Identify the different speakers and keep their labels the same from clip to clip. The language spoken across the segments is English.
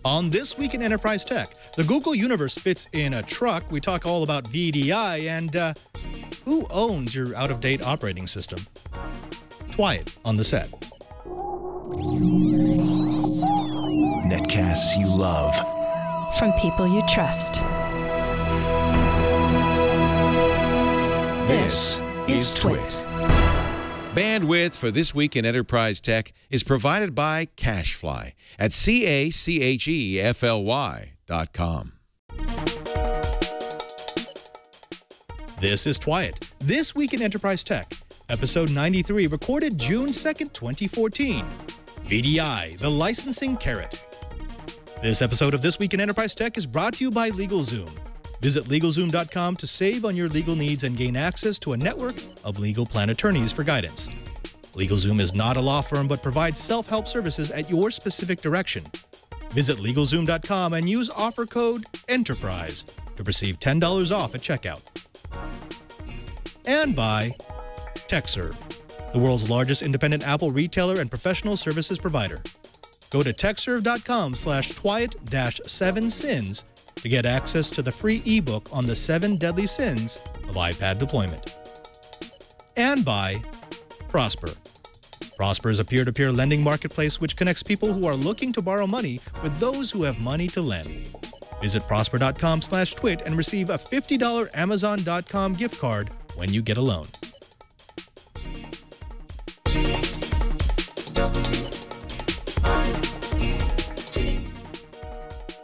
Speaker 1: On This Week in Enterprise Tech, the Google universe fits in a truck. We talk all about VDI and who owns your out-of-date operating system? Wyatt on the set.
Speaker 2: Netcasts you love.
Speaker 3: From people you trust.
Speaker 2: This is Twit.
Speaker 4: Bandwidth for This Week in Enterprise Tech is provided by CacheFly at CacheFly.com.
Speaker 1: This is Wyatt. This Week in Enterprise Tech, episode 93, recorded June 2nd, 2014. VDI, the licensing carrot. This episode of This Week in Enterprise Tech is brought to you by LegalZoom. Visit LegalZoom.com to save on your legal needs and gain access to a network of legal plan attorneys for guidance. LegalZoom is not a law firm but provides self-help services at your specific direction. Visit LegalZoom.com and use offer code ENTERPRISE to receive $10 off at checkout. And by TechServe, the world's largest independent Apple retailer and professional services provider. Go to techserve.com/Twyat-7sins to get access to the free ebook on the 7 deadly sins of iPad deployment. And by Prosper. Prosper is a peer-to-peer lending marketplace which connects people who are looking to borrow money with those who have money to lend. Visit prosper.com/twit and receive a $50 Amazon.com gift card when you get a loan.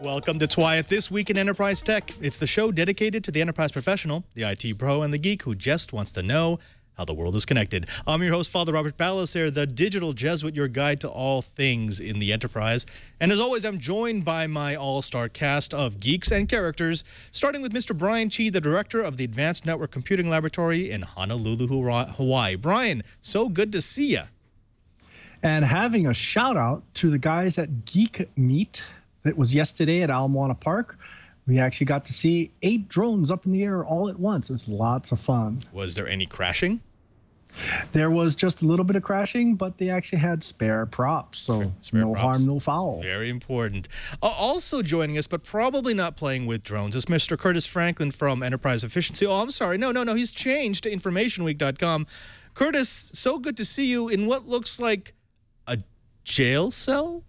Speaker 1: Welcome to Wyatt, This Week in Enterprise Tech. It's the show dedicated to the enterprise professional, the IT pro, and the geek who just wants to know how the world is connected. I'm your host, Father Robert Ballecer, the digital Jesuit, your guide to all things in the enterprise. And as always, I'm joined by my all-star cast of geeks and characters, starting with Mr. Brian Chee, the director of the Advanced Network Computing Laboratory in Honolulu, Hawaii. Brian, so good to see you.
Speaker 5: And having a shout out to the guys at Geek Meet that was yesterday at Ala Moana Park. We actually got to see 8 drones up in the air all at once. It was lots of fun.
Speaker 1: Was there any crashing?
Speaker 5: There was just a little bit of crashing, but they actually had spare props. So no harm, no foul.
Speaker 1: Very important. Also joining us, but probably not playing with drones, is Mr. Curtis Franklin from Enterprise Efficiency. Oh, I'm sorry. No. He's changed to InformationWeek.com. Curtis, so good to see you in what looks like a jail cell?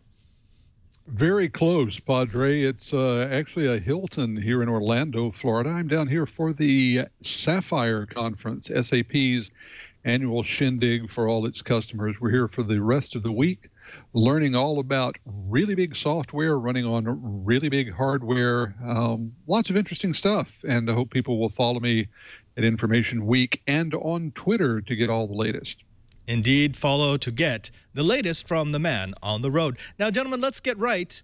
Speaker 6: Very close, Padre. It's actually a Hilton here in Orlando, Florida. I'm down here for the Sapphire Conference, SAP's annual shindig for all its customers. We're here for the rest of the week, learning all about really big software running on really big hardware. Lots of interesting stuff, and I hope people will follow me at Information Week and on Twitter to get all the latest.
Speaker 1: Indeed, follow to get the latest from the man on the road. Now, gentlemen, let's get right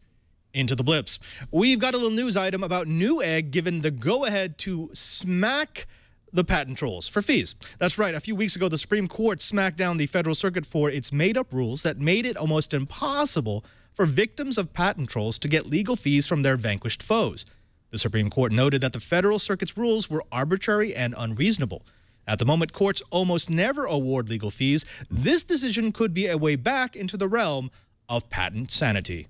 Speaker 1: into the blips. We've got a little news item about Newegg given the go-ahead to smack the patent trolls for fees. That's right. A few weeks ago, the Supreme Court smacked down the Federal Circuit for its made-up rules that made it almost impossible for victims of patent trolls to get legal fees from their vanquished foes. The Supreme Court noted that the Federal Circuit's rules were arbitrary and unreasonable. At the moment, courts almost never award legal fees. This decision could be a way back into the realm of patent sanity.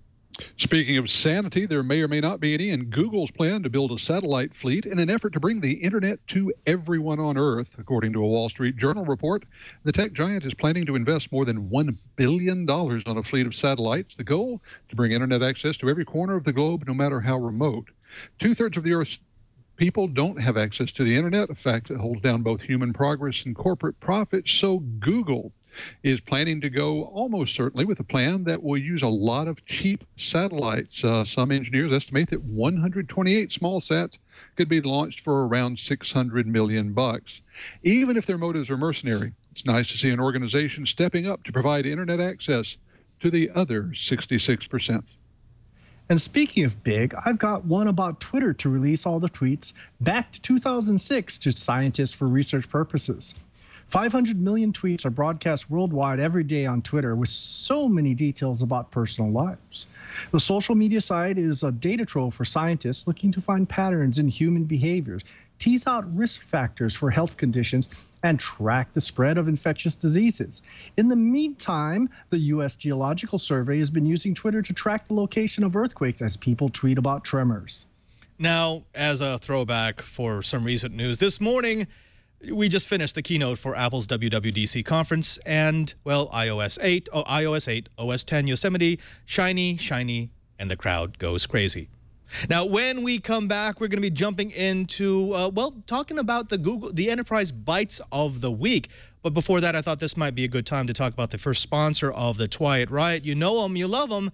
Speaker 6: Speaking of sanity, there may or may not be any in Google's plan to build a satellite fleet in an effort to bring the internet to everyone on Earth. According to a Wall Street Journal report, the tech giant is planning to invest more than $1 billion on a fleet of satellites. The goal, to bring internet access to every corner of the globe, no matter how remote. 2/3 of the Earth's people don't have access to the internet, a fact that holds down both human progress and corporate profit. So Google is planning to go almost certainly with a plan that will use a lot of cheap satellites. Some engineers estimate that 128 small sats could be launched for around $600 million. Even if their motives are mercenary, it's nice to see an organization stepping up to provide internet access to the other 66%.
Speaker 5: And speaking of big, I've got one about Twitter to release all the tweets back to 2006 to scientists for research purposes. 500 million tweets are broadcast worldwide every day on Twitter with so many details about personal lives. The social media site is a data trove for scientists looking to find patterns in human behaviors, tease out risk factors for health conditions, and track the spread of infectious diseases. In the meantime, the U.S. Geological Survey has been using Twitter to track the location of earthquakes as people tweet about tremors.
Speaker 1: Now, as a throwback for some recent news, this morning, we just finished the keynote for Apple's WWDC conference, and, well, iOS 8, OS 10, Yosemite, shiny, and the crowd goes crazy. Now, when we come back, we're going to be jumping into, well, talking about the Enterprise Bytes of the week. But before that, I thought this might be a good time to talk about the first sponsor of the Twiet Riot. You know them, you love them.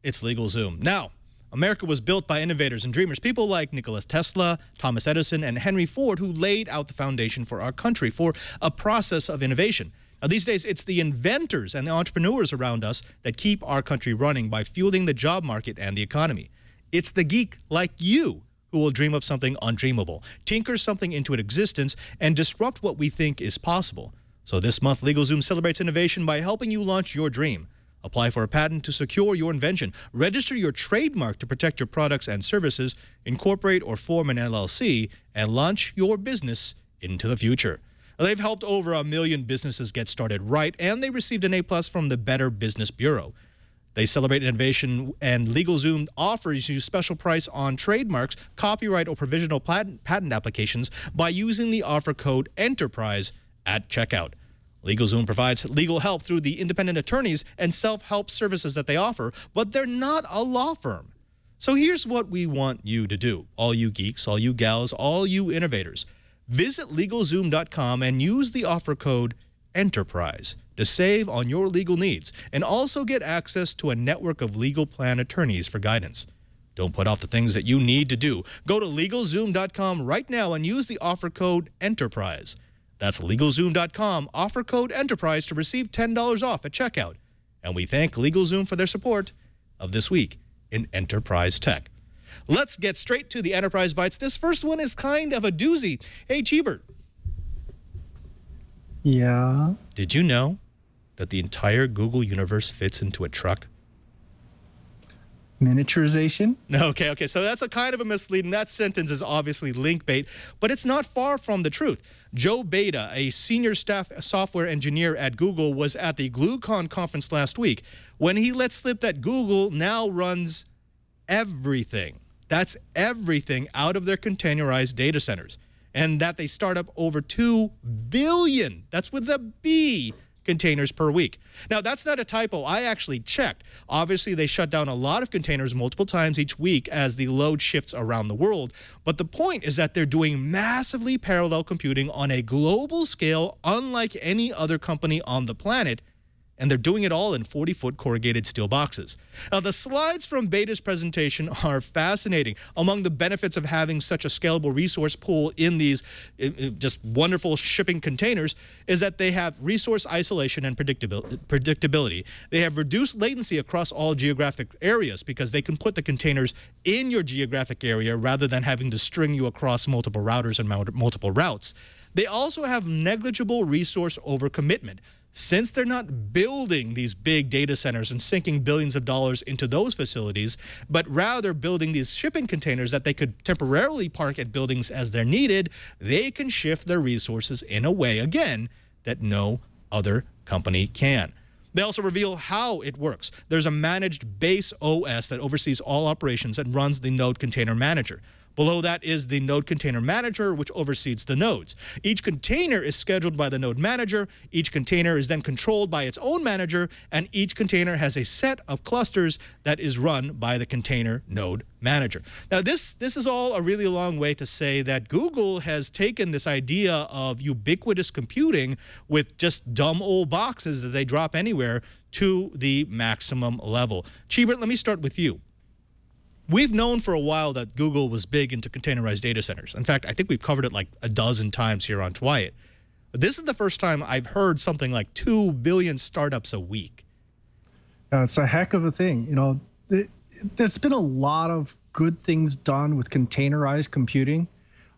Speaker 1: It's LegalZoom. Now, America was built by innovators and dreamers, people like Nikola Tesla, Thomas Edison, and Henry Ford, who laid out the foundation for our country, for a process of innovation. Now, these days, it's the inventors and the entrepreneurs around us that keep our country running by fueling the job market and the economy. It's the geek like you who will dream up something undreamable, tinker something into existence, and disrupt what we think is possible. So this month, LegalZoom celebrates innovation by helping you launch your dream. Apply for a patent to secure your invention, register your trademark to protect your products and services, incorporate or form an LLC, and launch your business into the future. They've helped over 1 million businesses get started right, and they received an A+ from the Better Business Bureau. They celebrate innovation, and LegalZoom offers you special price on trademarks, copyright, or provisional patent applications by using the offer code ENTERPRISE at checkout. LegalZoom provides legal help through the independent attorneys and self-help services that they offer, but they're not a law firm. So here's what we want you to do, all you geeks, all you gals, all you innovators. Visit LegalZoom.com and use the offer code ENTERPRISE to save on your legal needs and also get access to a network of legal plan attorneys for guidance. Don't put off the things that you need to do. Go to LegalZoom.com right now and use the offer code ENTERPRISE. That's LegalZoom.com, offer code ENTERPRISE to receive $10 off at checkout. And we thank LegalZoom for their support of This Week in Enterprise Tech. Let's get straight to the Enterprise Bytes. This first one is kind of a doozy. Hey, Cheebert.
Speaker 5: Yeah?
Speaker 1: Did you know that the entire Google universe fits into a truck?
Speaker 5: Miniaturization?
Speaker 1: Okay, so that's a kind of a misleading. That sentence is obviously link bait, but it's not far from the truth. Joe Beda, a senior staff software engineer at Google, was at the GlueCon conference last week when he let slip that Google now runs everything. That's everything out of their containerized data centers, and that they start up over 2 billion, that's with a B, containers per week. Now, that's not a typo. I actually checked. Obviously, they shut down a lot of containers multiple times each week as the load shifts around the world. But the point is that they're doing massively parallel computing on a global scale, unlike any other company on the planet. And they're doing it all in 40-foot corrugated steel boxes. Now, the slides from Beta's presentation are fascinating. Among the benefits of having such a scalable resource pool in these just wonderful shipping containers is that they have resource isolation and predictability. They have reduced latency across all geographic areas because they can put the containers in your geographic area rather than having to string you across multiple routers and multiple routes. They also have negligible resource overcommitment. Since they're not building these big data centers and sinking billions of dollars into those facilities, but rather building these shipping containers that they could temporarily park at buildings as they're needed, they can shift their resources in a way, again, that no other company can. They also reveal how it works. There's a managed base OS that oversees all operations and runs the node container manager. Below that is the node container manager, which oversees the nodes. Each container is scheduled by the node manager. Each container is then controlled by its own manager, and each container has a set of clusters that is run by the container node manager. Now, this is all a really long way to say that Google has taken this idea of ubiquitous computing with just dumb old boxes that they drop anywhere to the maximum level. Cheebert, let me start with you. We've known for a while that Google was big into containerized data centers. In fact, I think we've covered it like a dozen times here on Twiet. But this is the first time I've heard something like 2 billion startups a week.
Speaker 5: It's a heck of a thing. You know, there's been a lot of good things done with containerized computing.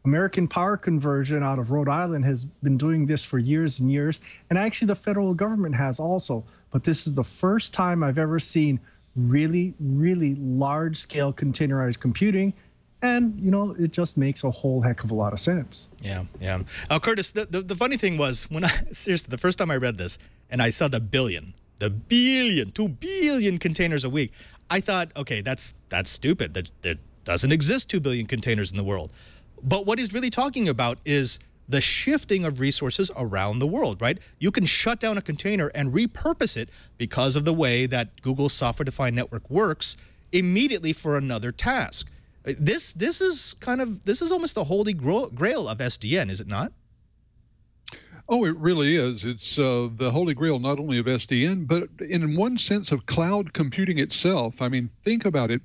Speaker 5: American Power Conversion out of Rhode Island has been doing this for years and years, and actually the federal government has also. But this is the first time I've ever seen really, really large-scale containerized computing, and, you know, it just makes a whole heck of a lot of sense.
Speaker 1: Yeah, yeah. Curtis, the funny thing was, when seriously, the first time I read this, and I saw the 2 billion containers a week, I thought, okay, that's stupid. There doesn't exist 2 billion containers in the world. But what he's really talking about is the shifting of resources around the world, right? You can shut down a container and repurpose it because of the way that Google's software-defined network works immediately for another task. This is almost the holy grail of SDN, is it not?
Speaker 6: Oh, it really is. It's the holy grail not only of SDN, but in one sense of cloud computing itself. I mean, think about it.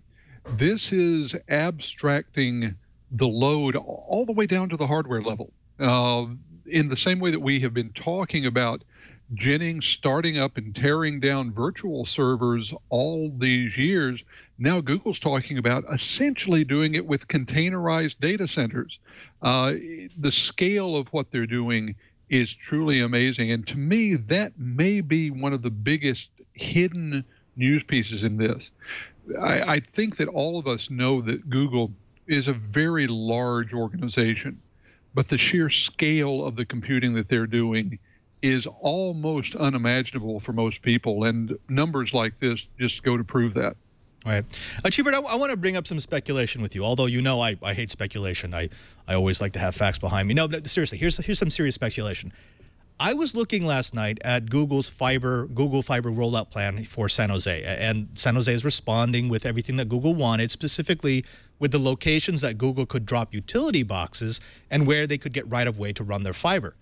Speaker 6: This is abstracting the load all the way down to the hardware level. In the same way that we have been talking about Jennings starting up and tearing down virtual servers all these years, now Google's talking about essentially doing it with containerized data centers. The scale of what they're doing is truly amazing. And to me, that may be one of the biggest hidden news pieces in this. I think that all of us know that Google is a very large organization, but the sheer scale of the computing that they're doing is almost unimaginable for most people, and numbers like this just go to prove that.
Speaker 1: All right. Chee, I want to bring up some speculation with you, although you know I hate speculation. I always like to have facts behind me. No, seriously, here's some serious speculation. I was looking last night at Google Fiber rollout plan for San Jose, and San Jose is responding with everything that Google wanted, specifically with the locations that Google could drop utility boxes and where they could get right-of-way to run their fiber.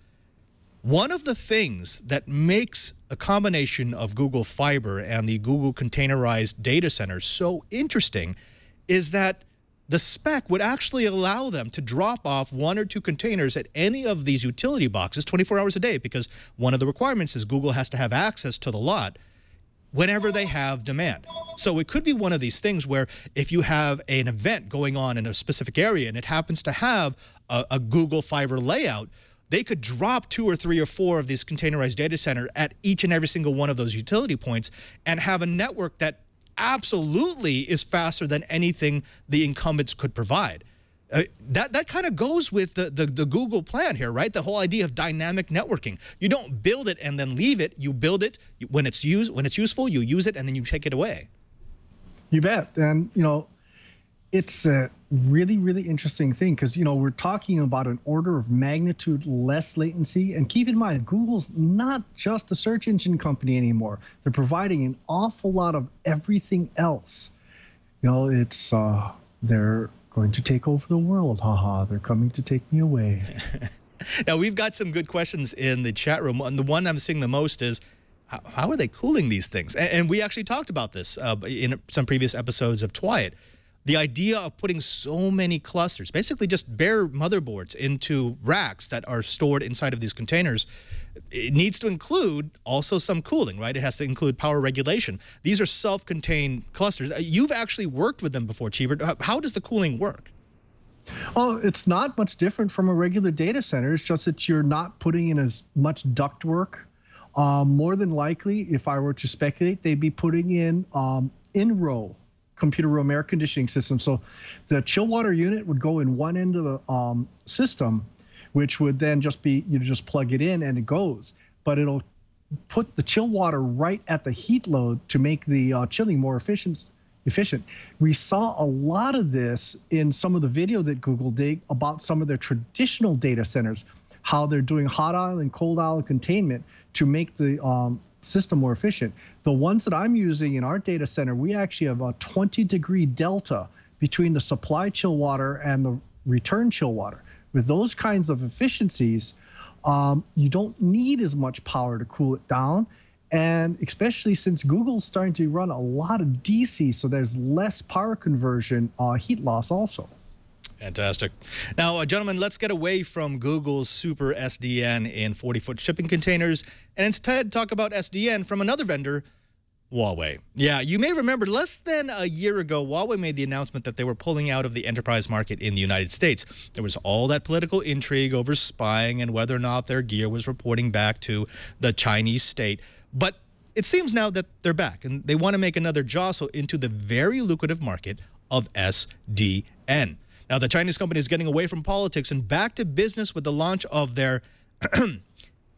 Speaker 1: One of the things that makes a combination of Google Fiber and the Google containerized data centers so interesting is that the spec would actually allow them to drop off 1 or 2 containers at any of these utility boxes 24 hours a day, because one of the requirements is Google has to have access to the lot whenever they have demand. So it could be one of these things where if you have an event going on in a specific area and it happens to have a Google Fiber layout, they could drop 2 or 3 or 4 of these containerized data center at each and every single one of those utility points and have a network that absolutely is faster than anything the incumbents could provide. That kind of goes with the Google plan here, right? The whole idea of dynamic networking. You don't build it and then leave it. You build it when it's useful. You use it and then you take it away.
Speaker 5: You bet. And you know, it's a really, really interesting thing because, you know, we're talking about an order of magnitude less latency. And keep in mind, Google's not just a search engine company anymore. They're providing an awful lot of everything else. You know, it's they're going to take over the world. Haha, they're coming to take me away.
Speaker 1: Now, we've got some good questions in the chat room. And the one I'm seeing the most is, how are they cooling these things? And we actually talked about this in some previous episodes of Twiat. The idea of putting so many clusters, basically just bare motherboards, into racks that are stored inside of these containers, it needs to include also some cooling, right? It has to include power regulation. These are self-contained clusters. You've actually worked with them before, Chee. How does the cooling work?
Speaker 5: Oh, it's not much different from a regular data center. It's just that you're not putting in as much ductwork. More than likely, if I were to speculate, they'd be putting in-row computer room air conditioning system. So the chill water unit would go in one end of the system, which would then just be, you just plug it in and it goes. But it'll put the chill water right at the heat load to make the chilling more efficient. We saw a lot of this in some of the video that Google did about some of their traditional data centers, how they're doing hot aisle and cold aisle containment to make the system more efficient. The ones that I'm using in our data center, we actually have a 20-degree delta between the supply chill water and the return chill water. With those kinds of efficiencies, you don't need as much power to cool it down. And especially since Google's starting to run a lot of DC, so there's less power conversion, heat loss also.
Speaker 1: Fantastic. Now, gentlemen, let's get away from Google's Super SDN in 40-foot shipping containers and instead talk about SDN from another vendor Huawei. Yeah, you may remember less than a year ago, Huawei made the announcement that they were pulling out of the enterprise market in the United States. There was all that political intrigue over spying and whether or not their gear was reporting back to the Chinese state. But it seems now that they're back, and they want to make another jostle into the very lucrative market of SDN. Now, the Chinese company is getting away from politics and back to business with the launch of their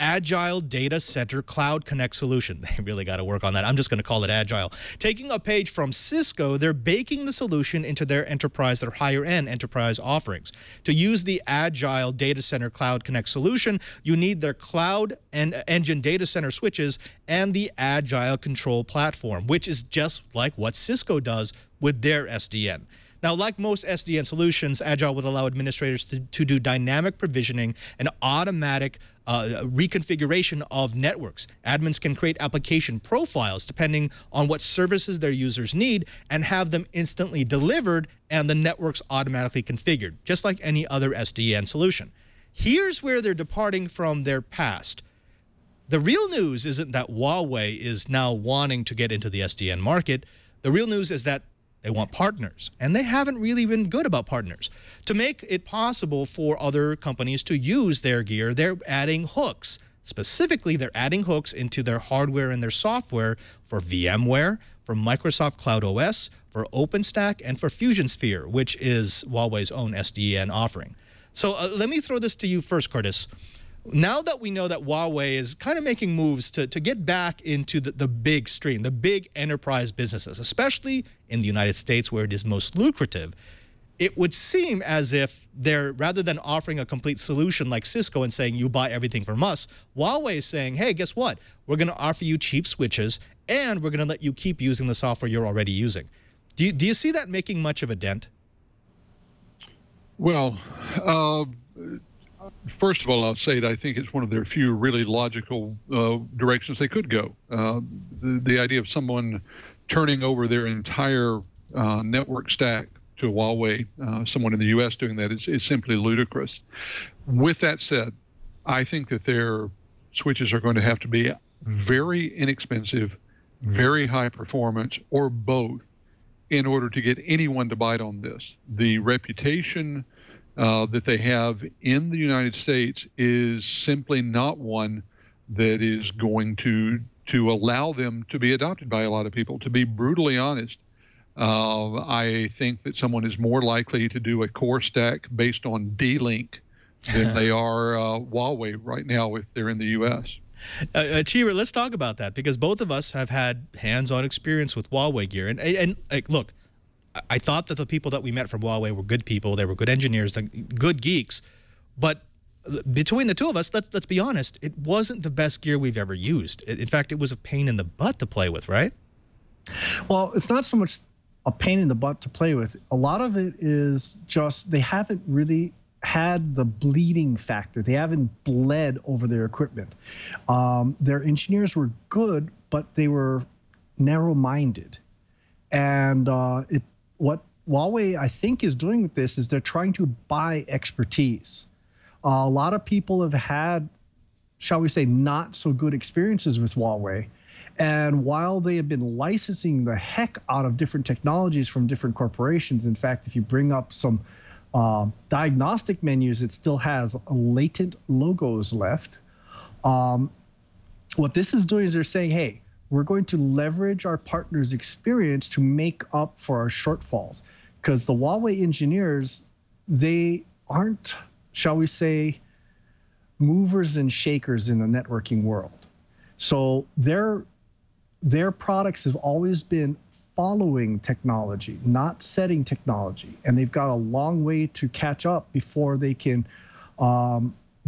Speaker 1: Agile Data Center Cloud Connect solution. They really got to work on that. I'm just going to call it Agile. Taking a page from Cisco, they're baking the solution into their enterprise, their higher-end enterprise offerings. To use the Agile Data Center Cloud Connect solution, you need their Cloud and Engine data center switches and the Agile Control Platform, which is just like what Cisco does with their SDN. Now, like most SDN solutions, Agile would allow administrators to do dynamic provisioning and automatic reconfiguration of networks. Admins can create application profiles depending on what services their users need and have them instantly delivered and the networks automatically configured, just like any other SDN solution. Here's where they're departing from their past. The real news isn't that Huawei is now wanting to get into the SDN market. The real news is that they want partners, and they haven't really been good about partners. To make it possible for other companies to use their gear, they're adding hooks. Specifically, they're adding hooks into their hardware and their software for VMware, for Microsoft Cloud OS, for OpenStack, and for FusionSphere, which is Huawei's own SDN offering. So let me throw this to you first, Curtis. Now that we know that Huawei is kind of making moves to get back into the big stream, the big enterprise businesses, especially in the United States where it is most lucrative, it would seem as if they're, rather than offering a complete solution like Cisco and saying you buy everything from us, Huawei is saying, hey, guess what? We're going to offer you cheap switches and we're going to let you keep using the software you're already using. Do you see that making much of a dent?
Speaker 6: Well, first of all, I'll say that I think it's one of their few really logical directions they could go. The idea of someone turning over their entire network stack to Huawei, someone in the U.S. doing that, is simply ludicrous. With that said, I think that their switches are going to have to be very inexpensive, very high performance, or both, in order to get anyone to bite on this. The reputation that they have in the United States is simply not one that is going to allow them to be adopted by a lot of people. To be brutally honest, I think that someone is more likely to do a core stack based on D-Link than they are Huawei right now if they're in the U.S.
Speaker 1: Chee, let's talk about that, because both of us have had hands-on experience with Huawei gear. And like, look, I thought that the people that we met from Huawei were good people. They were good engineers, good geeks. But between the two of us, let's be honest, it wasn't the best gear we've ever used. In fact, it was a pain in the butt to play with, right?
Speaker 5: Well, it's not so much a pain in the butt to play with. A lot of it is just they haven't really had the bleeding factor. They haven't bled over their equipment. Their engineers were good, but they were narrow-minded. And what Huawei, I think, is doing with this is they're trying to buy expertise. A lot of people have had, shall we say, not so good experiences with Huawei. And while they have been licensing the heck out of different technologies from different corporations, in fact, if you bring up some diagnostic menus, it still has latent logos left. What this is doing is they're saying, hey, we're going to leverage our partners' experience to make up for our shortfalls. Because the Huawei engineers, they aren't, shall we say, movers and shakers in the networking world. So their products have always been following technology, not setting technology. And they've got a long way to catch up before they can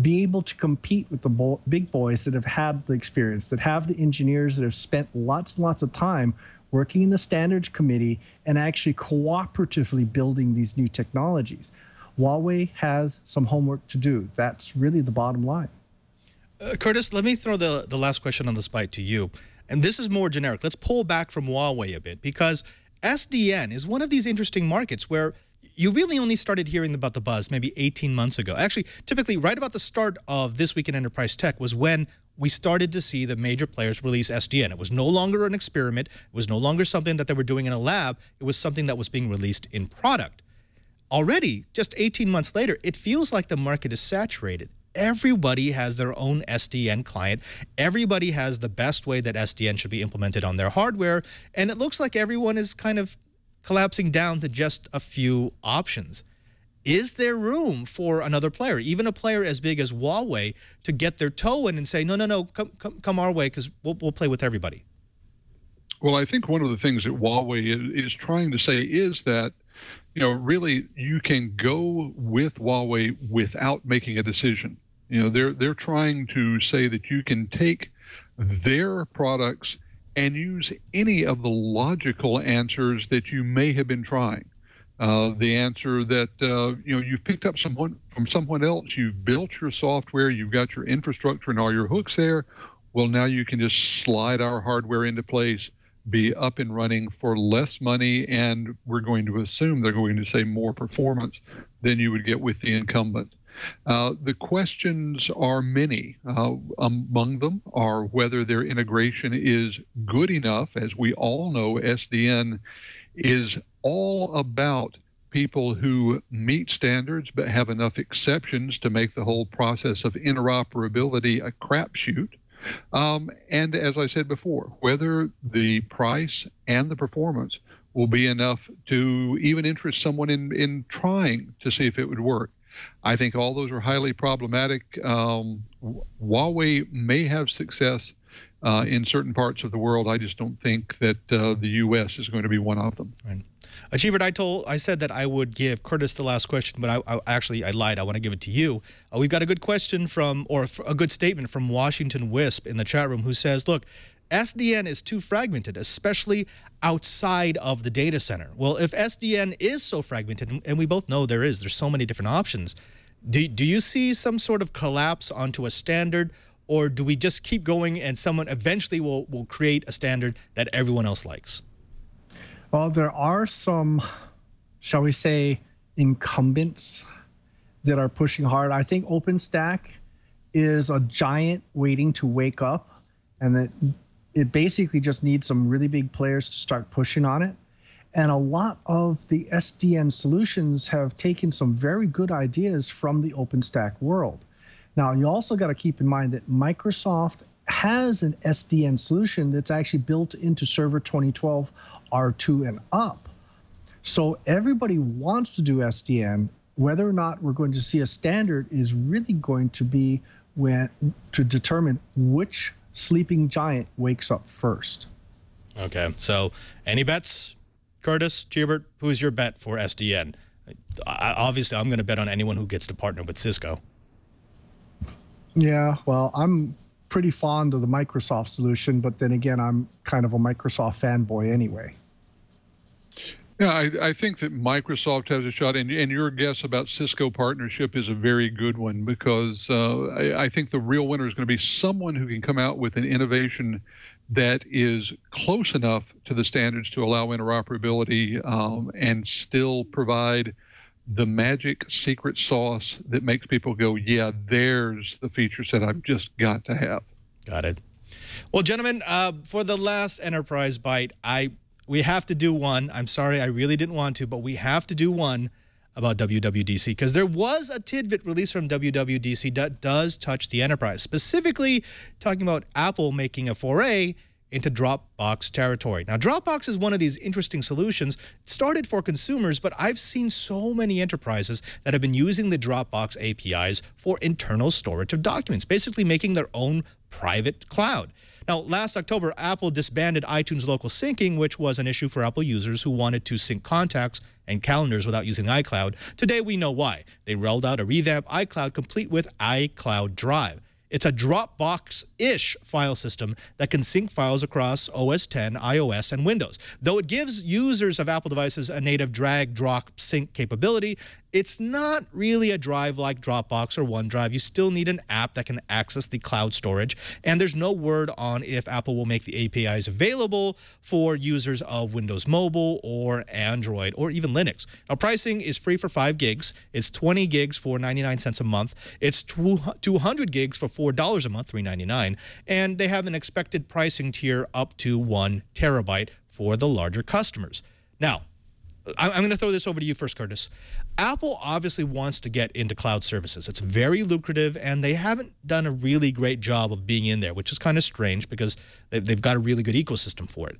Speaker 5: be able to compete with the big boys that have had the experience, that have the engineers that have spent lots and lots of time working in the standards committee and actually cooperatively building these new technologies. Huawei has some homework to do. That's really the bottom line.
Speaker 1: Curtis, let me throw the last question on the spot to you. And this is more generic. Let's pull back from Huawei a bit, because SDN is one of these interesting markets where you really only started hearing about the buzz maybe 18 months ago. Actually, typically right about the start of This Week in Enterprise Tech was when we started to see the major players release SDN. It was no longer an experiment. It was no longer something that they were doing in a lab. It was something that was being released in product. Already, just 18 months later, it feels like the market is saturated. Everybody has their own SDN client. Everybody has the best way that SDN should be implemented on their hardware. And it looks like everyone is kind of collapsing down to just a few options. Is there room for another player, even a player as big as Huawei, to get their toe in and say, no, no, no, come our way, because we'll play with everybody?
Speaker 6: Well, I think one of the things that Huawei is trying to say is that, you know, really you can go with Huawei without making a decision. You know, they're trying to say that you can take their products and use any of the logical answers that you may have been trying. The answer that, you know, you've picked up from someone else, you've built your software, you've got your infrastructure and all your hooks there. Well, now you can just slide our hardware into place, be up and running for less money, and we're going to assume they're going to say more performance than you would get with the incumbent. The questions are many. Among them are whether their integration is good enough. As we all know, SDN is all about people who meet standards but have enough exceptions to make the whole process of interoperability a crapshoot. And as I said before, whether the price and the performance will be enough to even interest someone in trying to see if it would work. I think all those are highly problematic. Huawei may have success in certain parts of the world. I just don't think that the U.S. is going to be one of them.
Speaker 1: Right. Achiever, I said that I would give Curtis the last question, but I lied. I want to give it to you. We've got a good question or a good statement from Washington Wisp in the chat room, who says, look, SDN is too fragmented, especially outside of the data center. Well, if SDN is so fragmented, and we both know there's so many different options, do you see some sort of collapse onto a standard, or do we just keep going and someone eventually will create a standard that everyone else likes?
Speaker 5: Well, there are some, shall we say, incumbents that are pushing hard. I think OpenStack is a giant waiting to wake up, and that it basically just needs some really big players to start pushing on it. And a lot of the SDN solutions have taken some very good ideas from the OpenStack world. Now, you also got to keep in mind that Microsoft has an SDN solution that's actually built into Server 2012 R2 and up. So everybody wants to do SDN. Whether or not we're going to see a standard is really going to be to determine which sleeping giant wakes up first.
Speaker 1: Okay, so any bets? Curtis, Gilbert, who's your bet for SDN? Obviously, I'm going to bet on anyone who gets to partner with Cisco.
Speaker 5: Yeah, well, I'm pretty fond of the Microsoft solution, but then again, I'm kind of a Microsoft fanboy anyway.
Speaker 6: Yeah, I think that Microsoft has a shot, and your guess about Cisco partnership is a very good one, because I think the real winner is going to be someone who can come out with an innovation that is close enough to the standards to allow interoperability and still provide the magic secret sauce that makes people go, yeah, there's the feature set I've just got to have.
Speaker 1: Got it. Well, gentlemen, for the last Enterprise Bite, we have to do one. I'm sorry, I really didn't want to, but we have to do one about WWDC, because there was a tidbit released from WWDC that does touch the enterprise, specifically talking about Apple making a foray into Dropbox territory. Now, Dropbox is one of these interesting solutions. It started for consumers, but I've seen so many enterprises that have been using the Dropbox APIs for internal storage of documents, basically making their own private cloud. Now, last October, Apple disbanded iTunes local syncing, which was an issue for Apple users who wanted to sync contacts and calendars without using iCloud. Today, we know why. They rolled out a revamped iCloud complete with iCloud Drive. It's a Dropbox-ish file system that can sync files across OS X, iOS, and Windows. Though it gives users of Apple devices a native drag-drop sync capability, it's not really a drive like Dropbox or OneDrive. You still need an app that can access the cloud storage, and there's no word on if Apple will make the APIs available for users of Windows Mobile or Android or even Linux. Now, pricing is free for 5 gigs. It's 20 gigs for 99 cents a month. It's 200 gigs for $4 a month, $3.99, and they have an expected pricing tier up to 1 terabyte for the larger customers. Now, I'm going to throw this over to you first, Curtis. Apple obviously wants to get into cloud services. It's very lucrative, and they haven't done a really great job of being in there, which is kind of strange because they've got a really good ecosystem for it.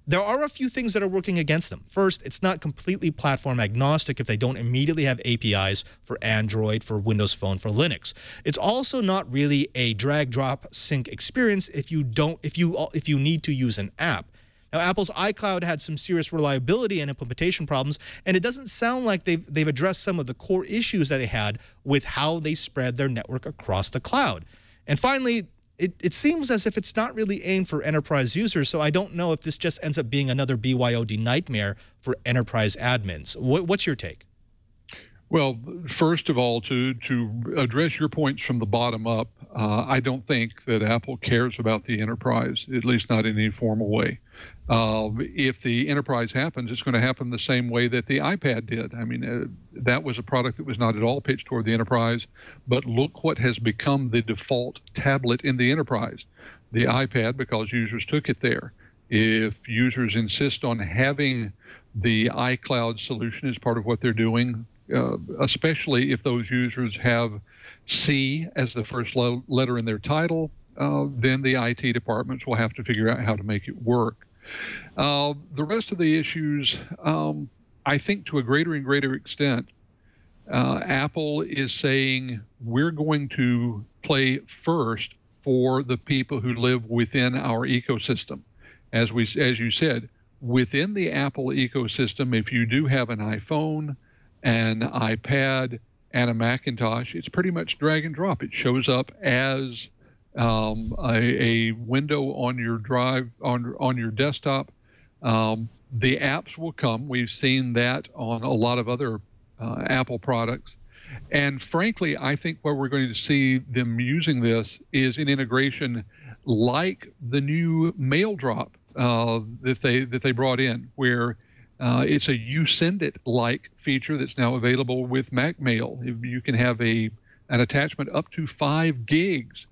Speaker 1: There are a few things that are working against them. First, it's not completely platform agnostic if they don't immediately have APIs for Android, for Windows Phone, for Linux. It's also not really a drag, drop, sync experience if you need to use an app. Now, Apple's iCloud had some serious reliability and implementation problems, and it doesn't sound like they've addressed some of the core issues that they had with how they spread their network across the cloud. And finally, it seems as if it's not really aimed for enterprise users, so I don't know if this just ends up being another BYOD nightmare for enterprise admins. What's your take?
Speaker 6: Well, first of all, to address your points from the bottom up, I don't think that Apple cares about the enterprise, at least not in any formal way. If the enterprise happens, it's going to happen the same way that the iPad did. I mean, that was a product that was not at all pitched toward the enterprise, but look what has become the default tablet in the enterprise. The iPad, because users took it there. If users insist on having the iCloud solution as part of what they're doing, especially if those users have C as the first letter in their title, then the IT departments will have to figure out how to make it work. The rest of the issues, I think to a greater and greater extent, Apple is saying we're going to play first for the people who live within our ecosystem. As you said, within the Apple ecosystem, if you do have an iPhone, an iPad, and a Macintosh, it's pretty much drag and drop. It shows up as a window on your drive on your desktop. The apps will come. We've seen that on a lot of other Apple products. And frankly, I think where we're going to see them using this is in integration like the new mail drop that they brought in, where it's a you send it like feature that's now available with Mac Mail. You can have an attachment up to 5 gigs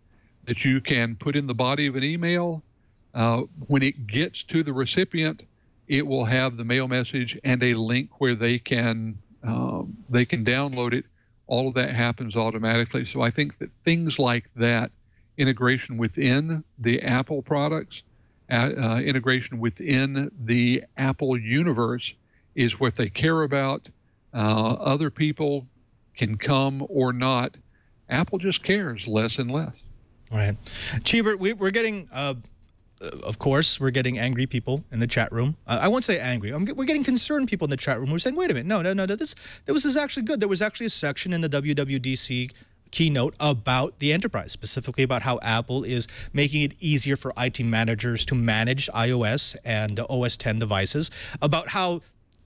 Speaker 6: that you can put in the body of an email. When it gets to the recipient, it will have the mail message and a link where they can download it. All of that happens automatically. So I think that things like that, integration within the Apple products, integration within the Apple universe is what they care about. Other people can come or not. Apple just cares less and less.
Speaker 1: All right. Cheever, we're getting, of course, we're getting angry people in the chat room. I won't say angry. We're getting concerned people in the chat room. We're saying, wait a minute, no, this is actually good. There was actually a section in the WWDC keynote about the enterprise, specifically about how Apple is making it easier for IT managers to manage iOS and OS X devices, about how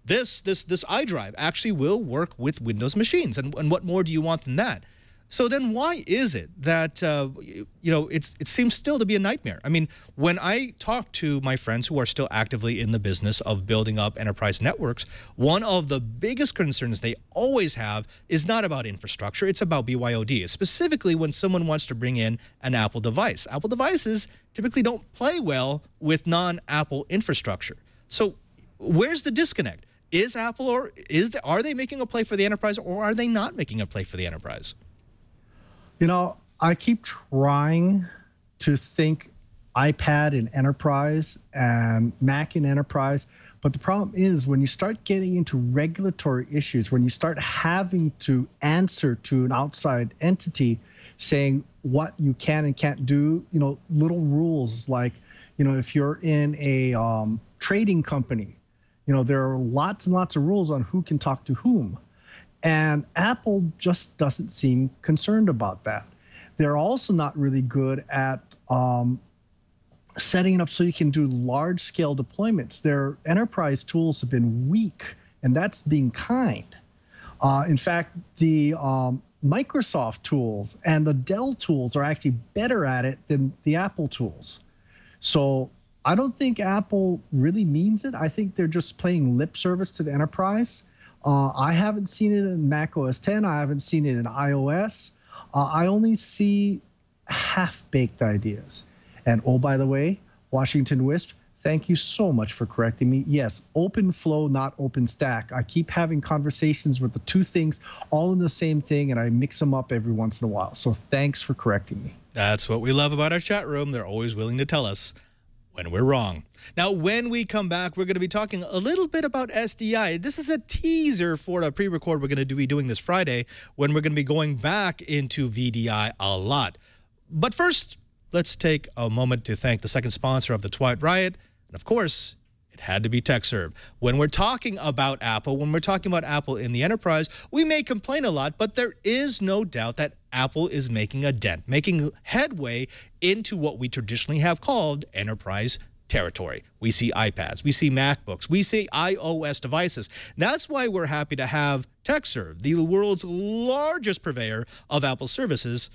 Speaker 1: this iDrive actually will work with Windows machines. And what more do you want than that? So then why is it that, it seems still to be a nightmare? I mean, when I talk to my friends who are still actively in the business of building up enterprise networks, one of the biggest concerns they always have is not about infrastructure, it's about BYOD, specifically when someone wants to bring in an Apple device. Apple devices typically don't play well with non-Apple infrastructure. So where's the disconnect? Is Apple are they making a play for the enterprise, or are they not making a play for the enterprise?
Speaker 5: You know, I keep trying to think iPad in enterprise and Mac in enterprise, but the problem is when you start getting into regulatory issues, when you start having to answer to an outside entity saying what you can and can't do, little rules like, if you're in a trading company, there are lots and lots of rules on who can talk to whom. And Apple just doesn't seem concerned about that. They're also not really good at setting it up so you can do large-scale deployments. Their enterprise tools have been weak, and that's being kind. In fact, the Microsoft tools and the Dell tools are actually better at it than the Apple tools. So I don't think Apple really means it. I think they're just playing lip service to the enterprise. I haven't seen it in Mac OS X. I haven't seen it in iOS. I only see half-baked ideas. And oh, by the way, Washington Wisp, thank you so much for correcting me. Yes, open flow, not open stack. I keep having conversations with the two things all in the same thing, and I mix them up every once in a while. So thanks for correcting me.
Speaker 1: That's what we love about our chat room. They're always willing to tell us when we're wrong. Now, when we come back, we're going to be talking a little bit about SDI. This is a teaser for a pre-record we're going to be doing this Friday, when we're going to be going back into VDI a lot. But first, let's take a moment to thank the second sponsor of the Twilight Riot. And of course, it had to be TechServe. When we're talking about Apple, when we're talking about Apple in the enterprise, we may complain a lot, but there is no doubt that Apple is making a dent, making headway into what we traditionally have called enterprise territory. We see iPads, we see MacBooks, we see iOS devices. That's why we're happy to have TechServe, the world's largest purveyor of Apple services,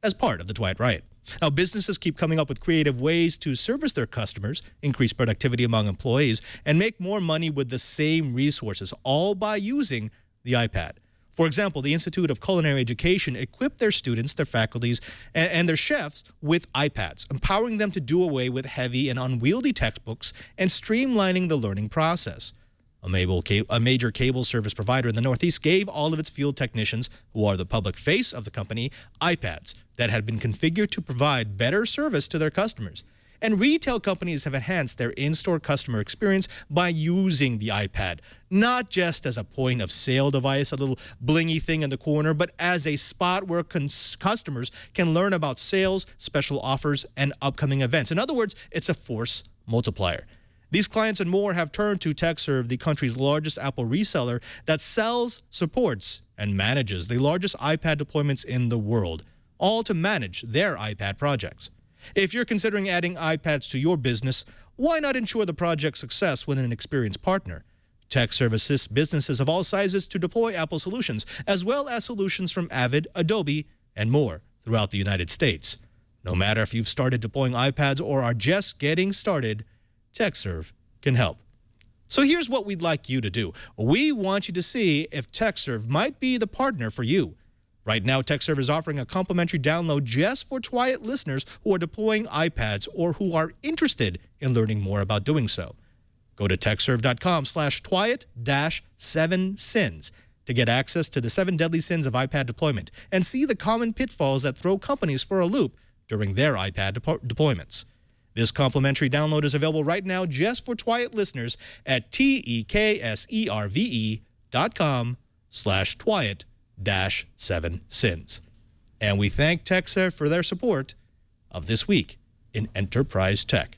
Speaker 1: as part of the Twilight Riot. Now, businesses keep coming up with creative ways to service their customers, increase productivity among employees, and make more money with the same resources, all by using the iPad. For example, the Institute of Culinary Education equipped their students, their faculties, and their chefs with iPads, empowering them to do away with heavy and unwieldy textbooks and streamlining the learning process. A major cable service provider in the Northeast gave all of its field technicians, who are the public face of the company, iPads that had been configured to provide better service to their customers. And retail companies have enhanced their in-store customer experience by using the iPad, not just as a point-of-sale device, a little blingy thing in the corner, but as a spot where customers can learn about sales, special offers, and upcoming events. In other words, it's a force multiplier. These clients and more have turned to TechServe, the country's largest Apple reseller that sells, supports, and manages the largest iPad deployments in the world, all to manage their iPad projects. If you're considering adding iPads to your business, why not ensure the project's success with an experienced partner? TechServe assists businesses of all sizes to deploy Apple solutions, as well as solutions from Avid, Adobe, and more throughout the United States. No matter if you've started deploying iPads or are just getting started, TechServe can help. So here's what we'd like you to do. We want you to see if TechServe might be the partner for you. Right now, TechServe is offering a complimentary download just for Twilight listeners who are deploying iPads or who are interested in learning more about doing so. Go to techserve.com/Twilight-7sins to get access to the 7 deadly sins of iPad deployment and see the common pitfalls that throw companies for a loop during their iPad deployments. This complimentary download is available right now just for Twilight listeners at tekserve.com/Twilight-7sins. And we thank TechServe for their support of This Week in Enterprise Tech.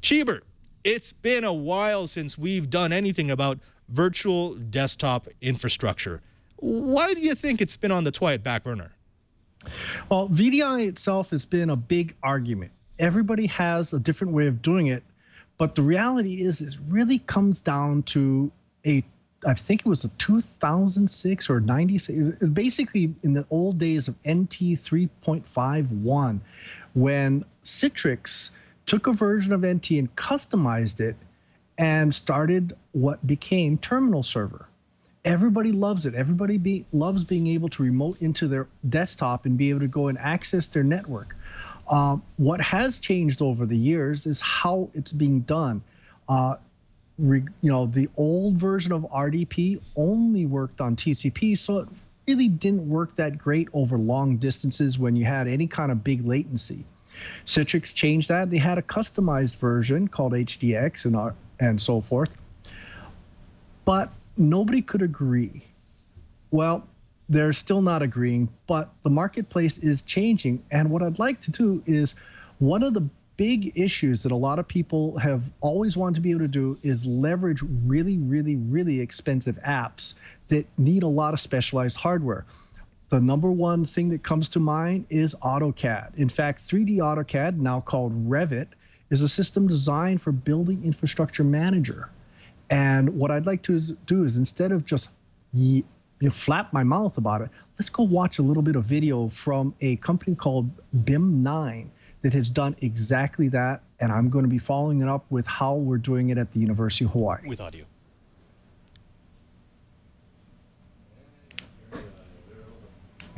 Speaker 1: Cheeber, it's been a while since we've done anything about virtual desktop infrastructure. Why do you think it's been on the Twilight back burner?
Speaker 5: Well, VDI itself has been a big argument. Everybody has a different way of doing it, but the reality is it really comes down to I think it was a 2006 or 96, basically in the old days of NT 3.51, when Citrix took a version of NT and customized it and started what became Terminal Server. Everybody loves it. Everybody loves being able to remote into their desktop and be able to go and access their network. What has changed over the years is how it's being done. The old version of RDP only worked on TCP, so it really didn't work that great over long distances when you had any kind of big latency. Citrix changed that. They had a customized version called HDX and so forth, but nobody could agree. Well, they're still not agreeing, but the marketplace is changing. And what I'd like to do is, one of the big issues that a lot of people have always wanted to be able to do is leverage really, really, really expensive apps that need a lot of specialized hardware. The number one thing that comes to mind is AutoCAD. In fact, 3D AutoCAD, now called Revit, is a system designed for building infrastructure manager. And what I'd like to do is, instead of just flap my mouth about it, let's go watch a little bit of video from a company called BIM9 that has done exactly that, and I'm going to be following it up with how we're doing it at the University of Hawaii.
Speaker 1: With audio.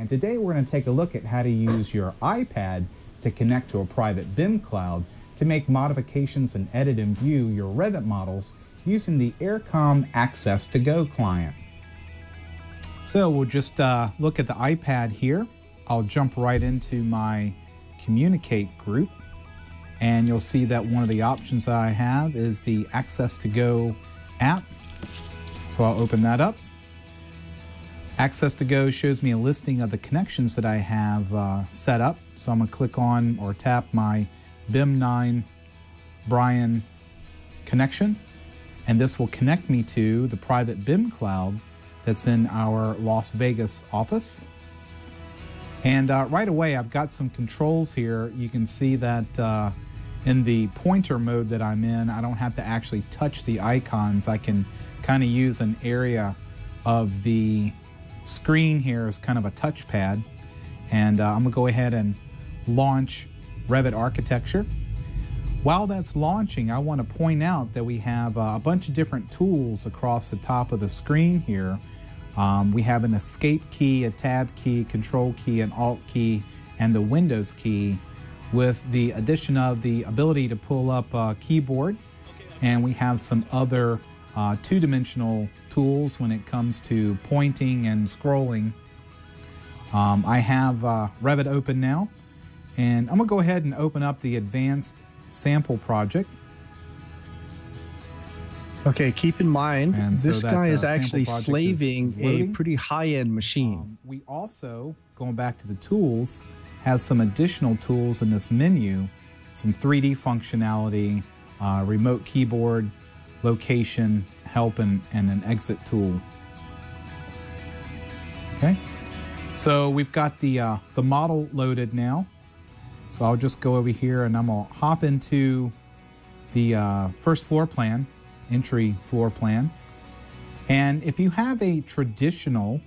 Speaker 7: And today we're going to take a look at how to use your iPad to connect to a private BIM cloud to make modifications and edit and view your Revit models using the Aircom Access to Go client. So we'll just look at the iPad here. I'll jump right into my Communicate group, and you'll see that one of the options that I have is the Access to Go app. So I'll open that up. Access to Go shows me a listing of the connections that I have set up. So I'm going to click on or tap my BIM9 Brian connection, and this will connect me to the private BIM cloud that's in our Las Vegas office. And right away I've got some controls here. You can see that in the pointer mode that I'm in, I don't have to actually touch the icons. I can kind of use an area of the screen here as kind of a touchpad. And I'm gonna go ahead and launch Revit Architecture. While that's launching, I want to point out that we have a bunch of different tools across the top of the screen here. We have an escape key, a tab key, control key, an alt key, and the Windows key, with the addition of the ability to pull up a keyboard. And we have some other two-dimensional tools when it comes to pointing and scrolling. I have Revit open now, and I'm gonna go ahead and open up the advanced sample project.
Speaker 5: Okay, keep in mind, this guy is actually slaving a pretty high-end machine.
Speaker 7: We also, going back to the tools, has some additional tools in this menu, some 3D functionality, remote keyboard, location, help, and an exit tool. Okay, so we've got the model loaded now. So I'll just go over here and I'm gonna hop into the first floor plan, entry floor plan. And if you have a traditional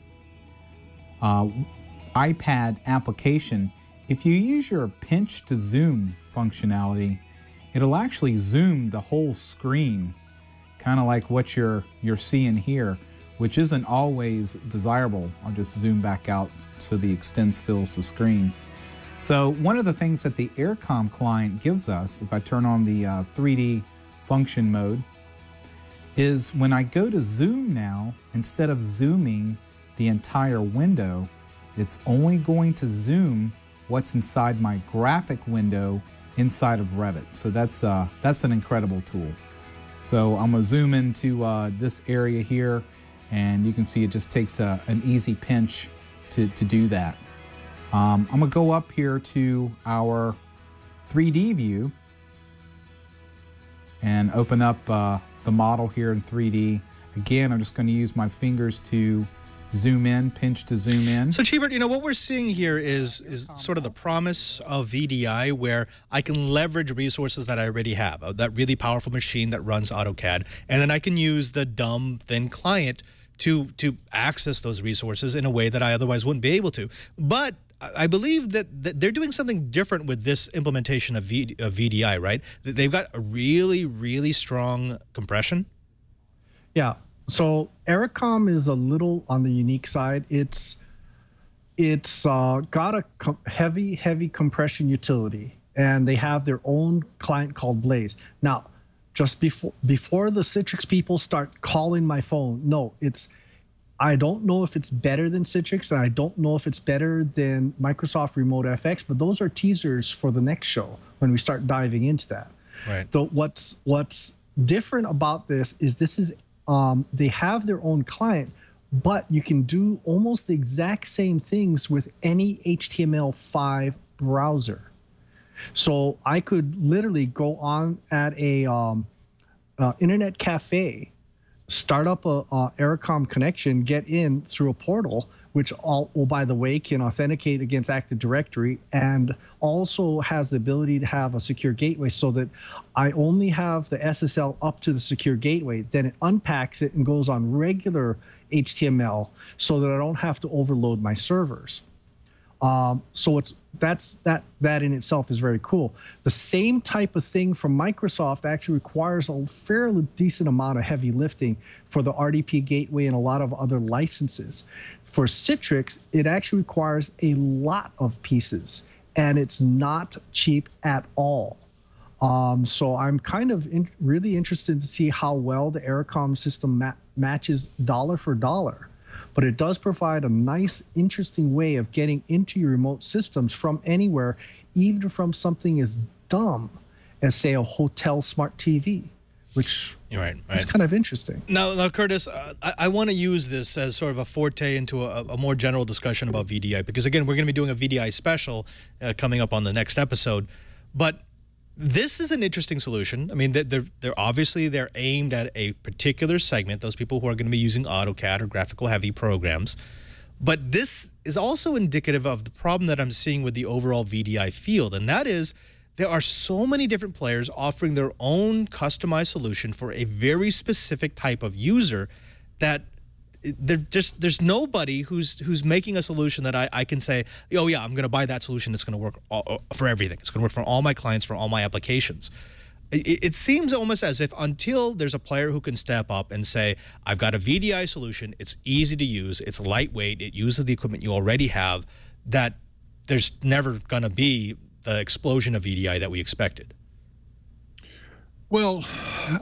Speaker 7: iPad application, if you use your pinch to zoom functionality, it'll actually zoom the whole screen, kind of like what you're seeing here, which isn't always desirable. I'll just zoom back out so the extents fills the screen. So one of the things that the Aircom client gives us, if I turn on the 3D function mode, is when I go to zoom now, instead of zooming the entire window, it's only going to zoom what's inside my graphic window inside of Revit. So that's an incredible tool. So I'm gonna zoom into this area here, and you can see it just takes an easy pinch to do that. I'm gonna go up here to our 3D view and open up the model here in 3D. Again, I'm just gonna use my fingers to zoom in, pinch to zoom in.
Speaker 1: So Chee, you know, what we're seeing here is sort of the promise of VDI, where I can leverage resources that I already have, that really powerful machine that runs AutoCAD, and then I can use the dumb, thin client to access those resources in a way that I otherwise wouldn't be able to. But I believe that they're doing something different with this implementation of VDI, right? They've got a really, really strong compression.
Speaker 5: Yeah. So Aircom is a little on the unique side. It's got a heavy compression utility, and they have their own client called Blaze. Now, just before the Citrix people start calling my phone, no, I don't know if it's better than Citrix, and I don't know if it's better than Microsoft Remote FX, but those are teasers for the next show when we start diving into that.
Speaker 1: Right.
Speaker 5: So what's different about this is they have their own client, but you can do almost the exact same things with any HTML5 browser. So I could literally go on at a internet cafe, start up a Aircom connection, get in through a portal, which by the way, can authenticate against Active Directory, and also has the ability to have a secure gateway, so that I only have the SSL up to the secure gateway. Then it unpacks it and goes on regular HTML so that I don't have to overload my servers. So that in itself is very cool. The same type of thing from Microsoft actually requires a fairly decent amount of heavy lifting for the RDP gateway and a lot of other licenses. For Citrix, it actually requires a lot of pieces, and it's not cheap at all. So I'm kind of really interested to see how well the Aircom system matches dollar for dollar. But it does provide a nice, interesting way of getting into your remote systems from anywhere, even from something as dumb as, say, a hotel smart TV, which is kind of interesting.
Speaker 1: Now Curtis, I want to use this as sort of a forte into a more general discussion about VDI, because, again, we're going to be doing a VDI special coming up on the next episode. But this is an interesting solution. I mean, they're obviously aimed at a particular segment, those people who are going to be using AutoCAD or graphical heavy programs. But this is also indicative of the problem that I'm seeing with the overall VDI field, and that is there are so many different players offering their own customized solution for a very specific type of user that there's nobody who's making a solution that I can say, oh yeah, I'm going to buy that solution. It's going to work for everything. It's going to work for all my clients, for all my applications. It seems almost as if until there's a player who can step up and say, I've got a VDI solution, it's easy to use, it's lightweight, it uses the equipment you already have, that there's never going to be the explosion of VDI that we expected.
Speaker 6: Well,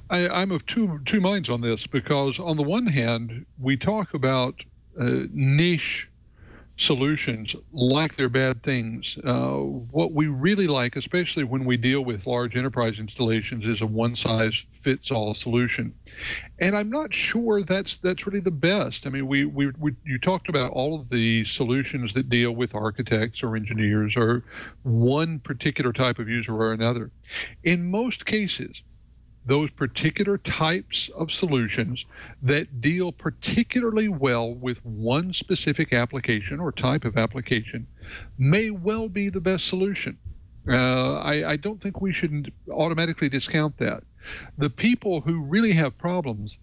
Speaker 6: I'm of two minds on this, because on the one hand, we talk about niche solutions like they're bad things. What we really like, especially when we deal with large enterprise installations, is a one-size-fits-all solution. And I'm not sure that's really the best. I mean, you talked about all of the solutions that deal with architects or engineers or one particular type of user or another. In most cases, those particular types of solutions that deal particularly well with one specific application or type of application may well be the best solution. I don't think we should automatically discount that. The people who really have problems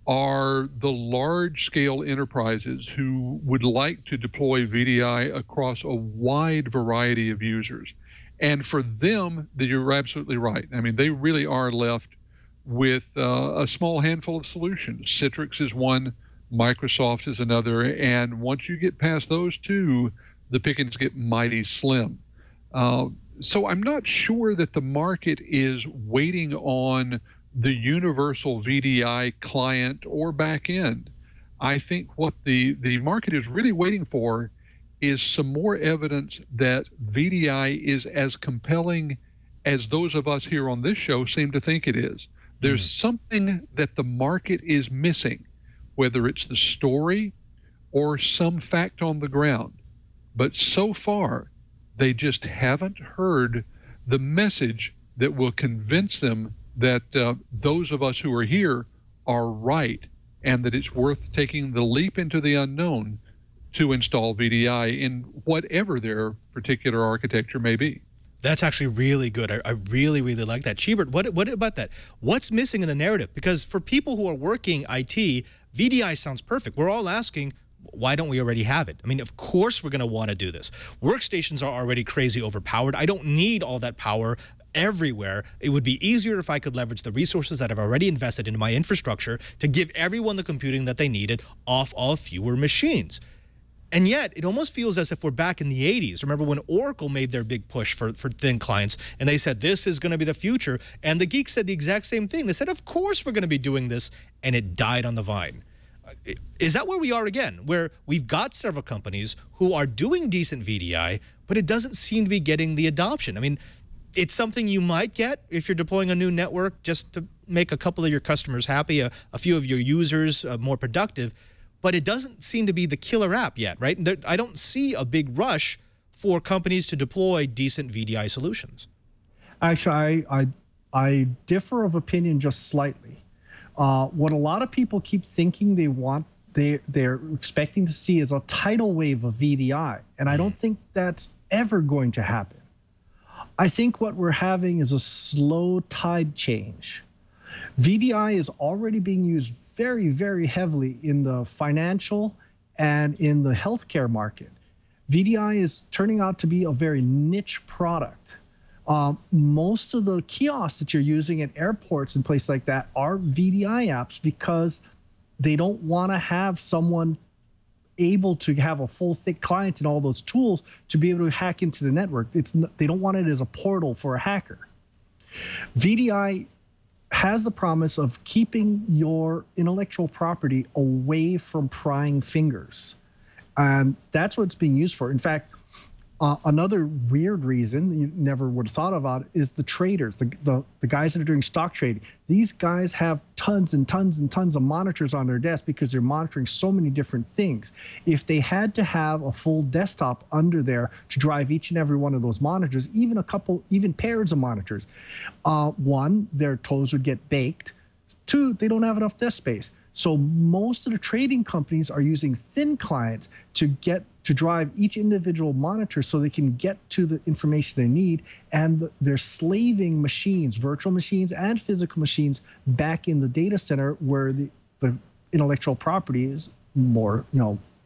Speaker 6: are the large-scale enterprises who would like to deploy VDI across a wide variety of users. And for them, you're absolutely right. I mean, they really are left with a small handful of solutions. Citrix is one, Microsoft is another, and once you get past those two, the pickings get mighty slim. So I'm not sure that the market is waiting on the universal VDI client or back end. I think what the market is really waiting for is some more evidence that VDI is as compelling as those of us here on this show seem to think it is. There's something that the market is missing, whether it's the story or some fact on the ground. But so far, they just haven't heard the message that will convince them that those of us who are here are right, and that it's worth taking the leap into the unknown to install VDI in whatever their particular architecture may be.
Speaker 1: That's actually really good. I really, really like that. Cheebert, what about that? What's missing in the narrative? Because for people who are working IT, VDI sounds perfect. We're all asking, why don't we already have it? I mean, of course we're going to want to do this. Workstations are already crazy overpowered. I don't need all that power everywhere. It would be easier if I could leverage the resources that I've already invested into my infrastructure to give everyone the computing that they needed off of fewer machines. And yet, it almost feels as if we're back in the 80s. Remember when Oracle made their big push for thin clients, and they said, this is going to be the future. And the geeks said the exact same thing. They said, of course we're going to be doing this, and it died on the vine. Is that where we are again, where we've got several companies who are doing decent VDI, but it doesn't seem to be getting the adoption? I mean, it's something you might get if you're deploying a new network just to make a couple of your customers happy, a few of your users more productive. But it doesn't seem to be the killer app yet, right? I don't see a big rush for companies to deploy decent VDI solutions.
Speaker 5: Actually, I differ of opinion just slightly. What a lot of people keep thinking they want, they're expecting to see is a tidal wave of VDI. And I don't think that's ever going to happen. I think what we're having is a slow tide change. VDI is already being used very, very heavily in the financial and in the healthcare market. VDI is turning out to be a very niche product. Most of the kiosks that you're using at airports and places like that are VDI apps because they don't want to have someone able to have a full thick client and all those tools to be able to hack into the network. They don't want it as a portal for a hacker. VDI has the promise of keeping your intellectual property away from prying fingers. And that's what it's being used for. In fact, another weird reason you never would have thought about is the traders, the guys that are doing stock trading. These guys have tons and tons and tons of monitors on their desk because they're monitoring so many different things. If they had to have a full desktop under there to drive each and every one of those monitors, even pairs of monitors, one, their toes would get baked. Two, they don't have enough desk space. So most of the trading companies are using thin clients to drive each individual monitor so they can get to the information they need, and they're slaving machines, virtual machines and physical machines, back in the data center where the intellectual property is more,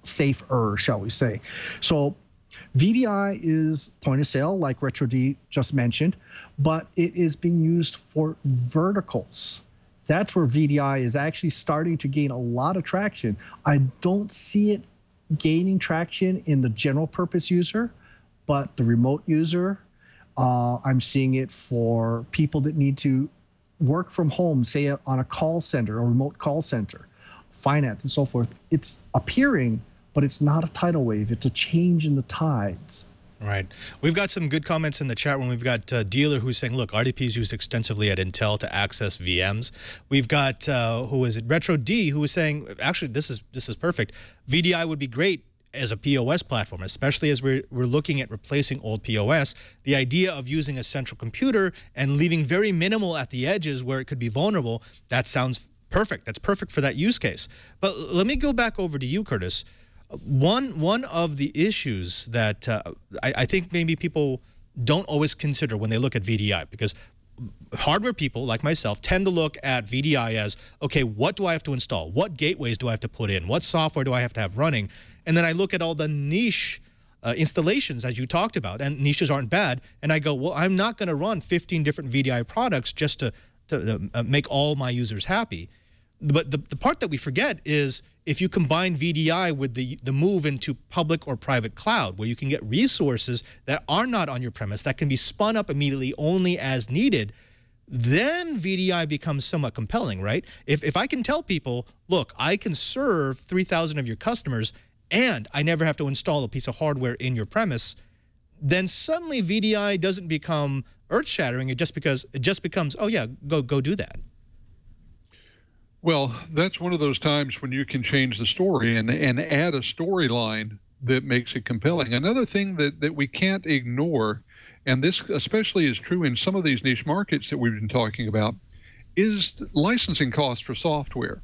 Speaker 5: safer, shall we say. So VDI is point of sale, like RetroD just mentioned, but it is being used for verticals. That's where VDI is actually starting to gain a lot of traction. I don't see it gaining traction in the general purpose user, but the remote user, I'm seeing it for people that need to work from home, say on a call center, a remote call center, finance and so forth. It's appearing, but it's not a tidal wave. It's a change in the tides.
Speaker 1: Right. We've got some good comments in the chat room. We've got Dealer who's saying, look, RDP is used extensively at Intel to access VMs. We've got, who is it, Retro D, who is saying, actually, this is perfect. VDI would be great as a POS platform, especially as we're looking at replacing old POS. The idea of using a central computer and leaving very minimal at the edges where it could be vulnerable, that sounds perfect. That's perfect for that use case. But let me go back over to you, Curtis. One of the issues that I think maybe people don't always consider when they look at VDI, because hardware people like myself tend to look at VDI as, okay, what do I have to install? What gateways do I have to put in? What software do I have to have running? And then I look at all the niche installations, as you talked about, and niches aren't bad, and I go, well, I'm not going to run 15 different VDI products just to make all my users happy. But the part that we forget is if you combine VDI with the move into public or private cloud, where you can get resources that are not on your premise, that can be spun up immediately only as needed, then VDI becomes somewhat compelling, right? If I can tell people, look, I can serve 3,000 of your customers and I never have to install a piece of hardware in your premise, then suddenly VDI doesn't become earth-shattering. It just becomes, oh yeah, go do that.
Speaker 6: Well, that's one of those times when you can change the story and add a storyline that makes it compelling. Another thing that we can't ignore, and this especially is true in some of these niche markets that we've been talking about, is licensing costs for software.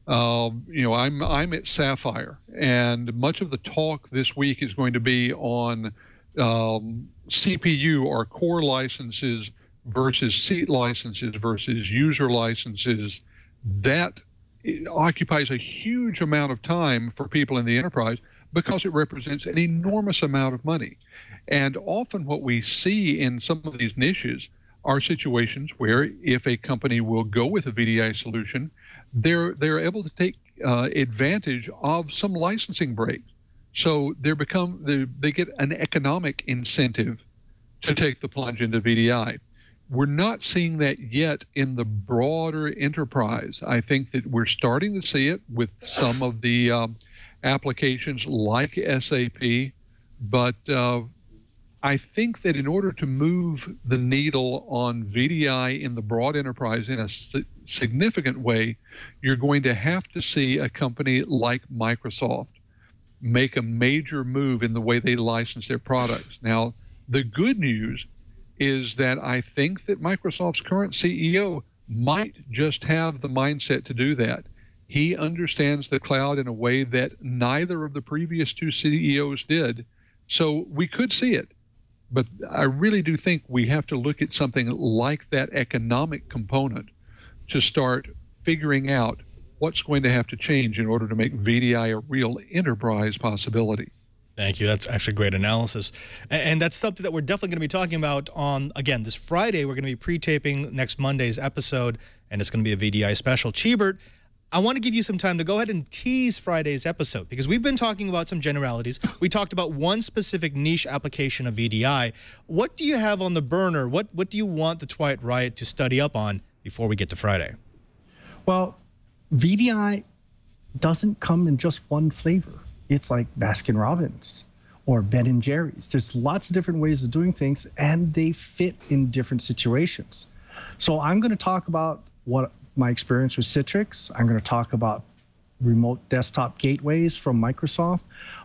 Speaker 6: I'm at Sapphire, and much of the talk this week is going to be on CPU or core licenses versus seat licenses versus user licenses. That occupies a huge amount of time for people in the enterprise because it represents an enormous amount of money. And often what we see in some of these niches are situations where if a company will go with a VDI solution, they're able to take advantage of some licensing breaks. So they get an economic incentive to take the plunge into VDI. We're not seeing that yet in the broader enterprise. I think that we're starting to see it with some of the applications like SAP, but I think that in order to move the needle on VDI in the broad enterprise in a significant way, you're going to have to see a company like Microsoft make a major move in the way they license their products. Now, the good news is that I think that Microsoft's current CEO might just have the mindset to do that. He understands the cloud in a way that neither of the previous two CEOs did. So we could see it. But I really do think we have to look at something like that economic component to start figuring out what's going to have to change in order to make VDI a real enterprise possibility.
Speaker 1: Thank you. That's actually great analysis. And that's something that we're definitely going to be talking about on, again, this Friday. We're going to be pre-taping next Monday's episode, and it's going to be a VDI special. Cheebert, I want to give you some time to go ahead and tease Friday's episode, because we've been talking about some generalities. We talked about one specific niche application of VDI. What do you have on the burner? What do you want the Twilight Riot to study up on before we get to Friday?
Speaker 5: Well, VDI doesn't come in just one flavor. It's like Baskin-Robbins or Ben & Jerry's. There's lots of different ways of doing things, and they fit in different situations. So I'm going to talk about what my experience with Citrix. I'm going to talk about remote desktop gateways from Microsoft.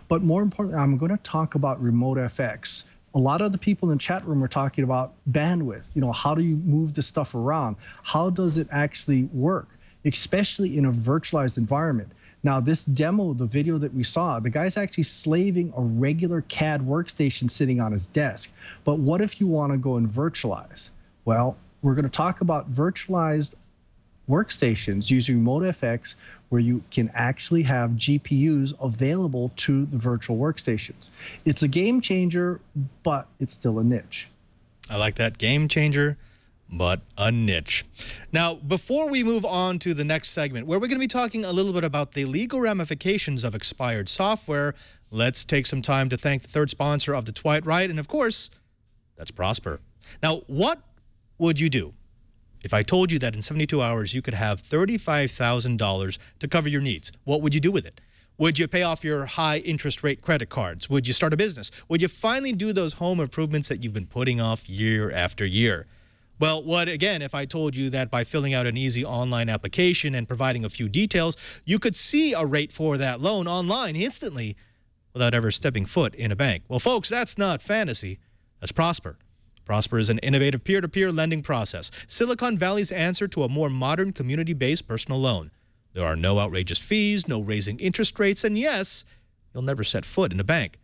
Speaker 5: But more importantly, I'm going to talk about remote FX. A lot of the people in the chat room are talking about bandwidth. You know, how do you move this stuff around? How does it actually work, especially in a virtualized environment? Now, this demo, the video that we saw, the guy's actually slaving a regular CAD workstation sitting on his desk. But what if you want to go and virtualize? Well, we're going to talk about virtualized workstations using RemoteFX, where you can actually have GPUs available to the virtual workstations. It's a game changer, but it's still a niche.
Speaker 1: I like that. Game changer, but a niche. Now, before we move on to the next segment, where we're going to be talking a little bit about the legal ramifications of expired software, let's take some time to thank the third sponsor of the Twilight Riot, and of course, that's Prosper. Now, what would you do if I told you that in 72 hours you could have $35,000 to cover your needs? What would you do with it? Would you pay off your high interest rate credit cards? Would you start a business? Would you finally do those home improvements that you've been putting off year after year? Well, what again if I told you that by filling out an easy online application and providing a few details, you could see a rate for that loan online instantly without ever stepping foot in a bank? Well, folks, that's not fantasy. That's Prosper. Prosper is an innovative peer-to-peer lending process, Silicon Valley's answer to a more modern community-based personal loan. There are no outrageous fees, no raising interest rates, and yes, you'll never set foot in a bank.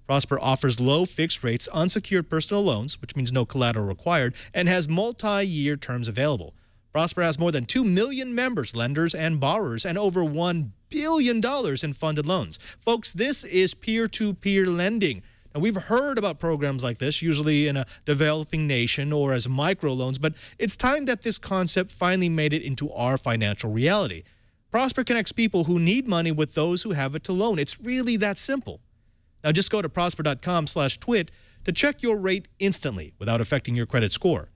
Speaker 1: Prosper offers low fixed rates, unsecured personal loans, which means no collateral required, and has multi-year terms available. Prosper has more than 2 million members, lenders, and borrowers, and over $1 billion in funded loans. Folks, this is peer-to-peer lending. Now, we've heard about programs like this, usually in a developing nation or as microloans, but it's time that this concept finally made it into our financial reality. Prosper connects people who need money with those who have it to loan. It's really that simple. Now, just go to prosper.com/twit to check your rate instantly without affecting your credit score.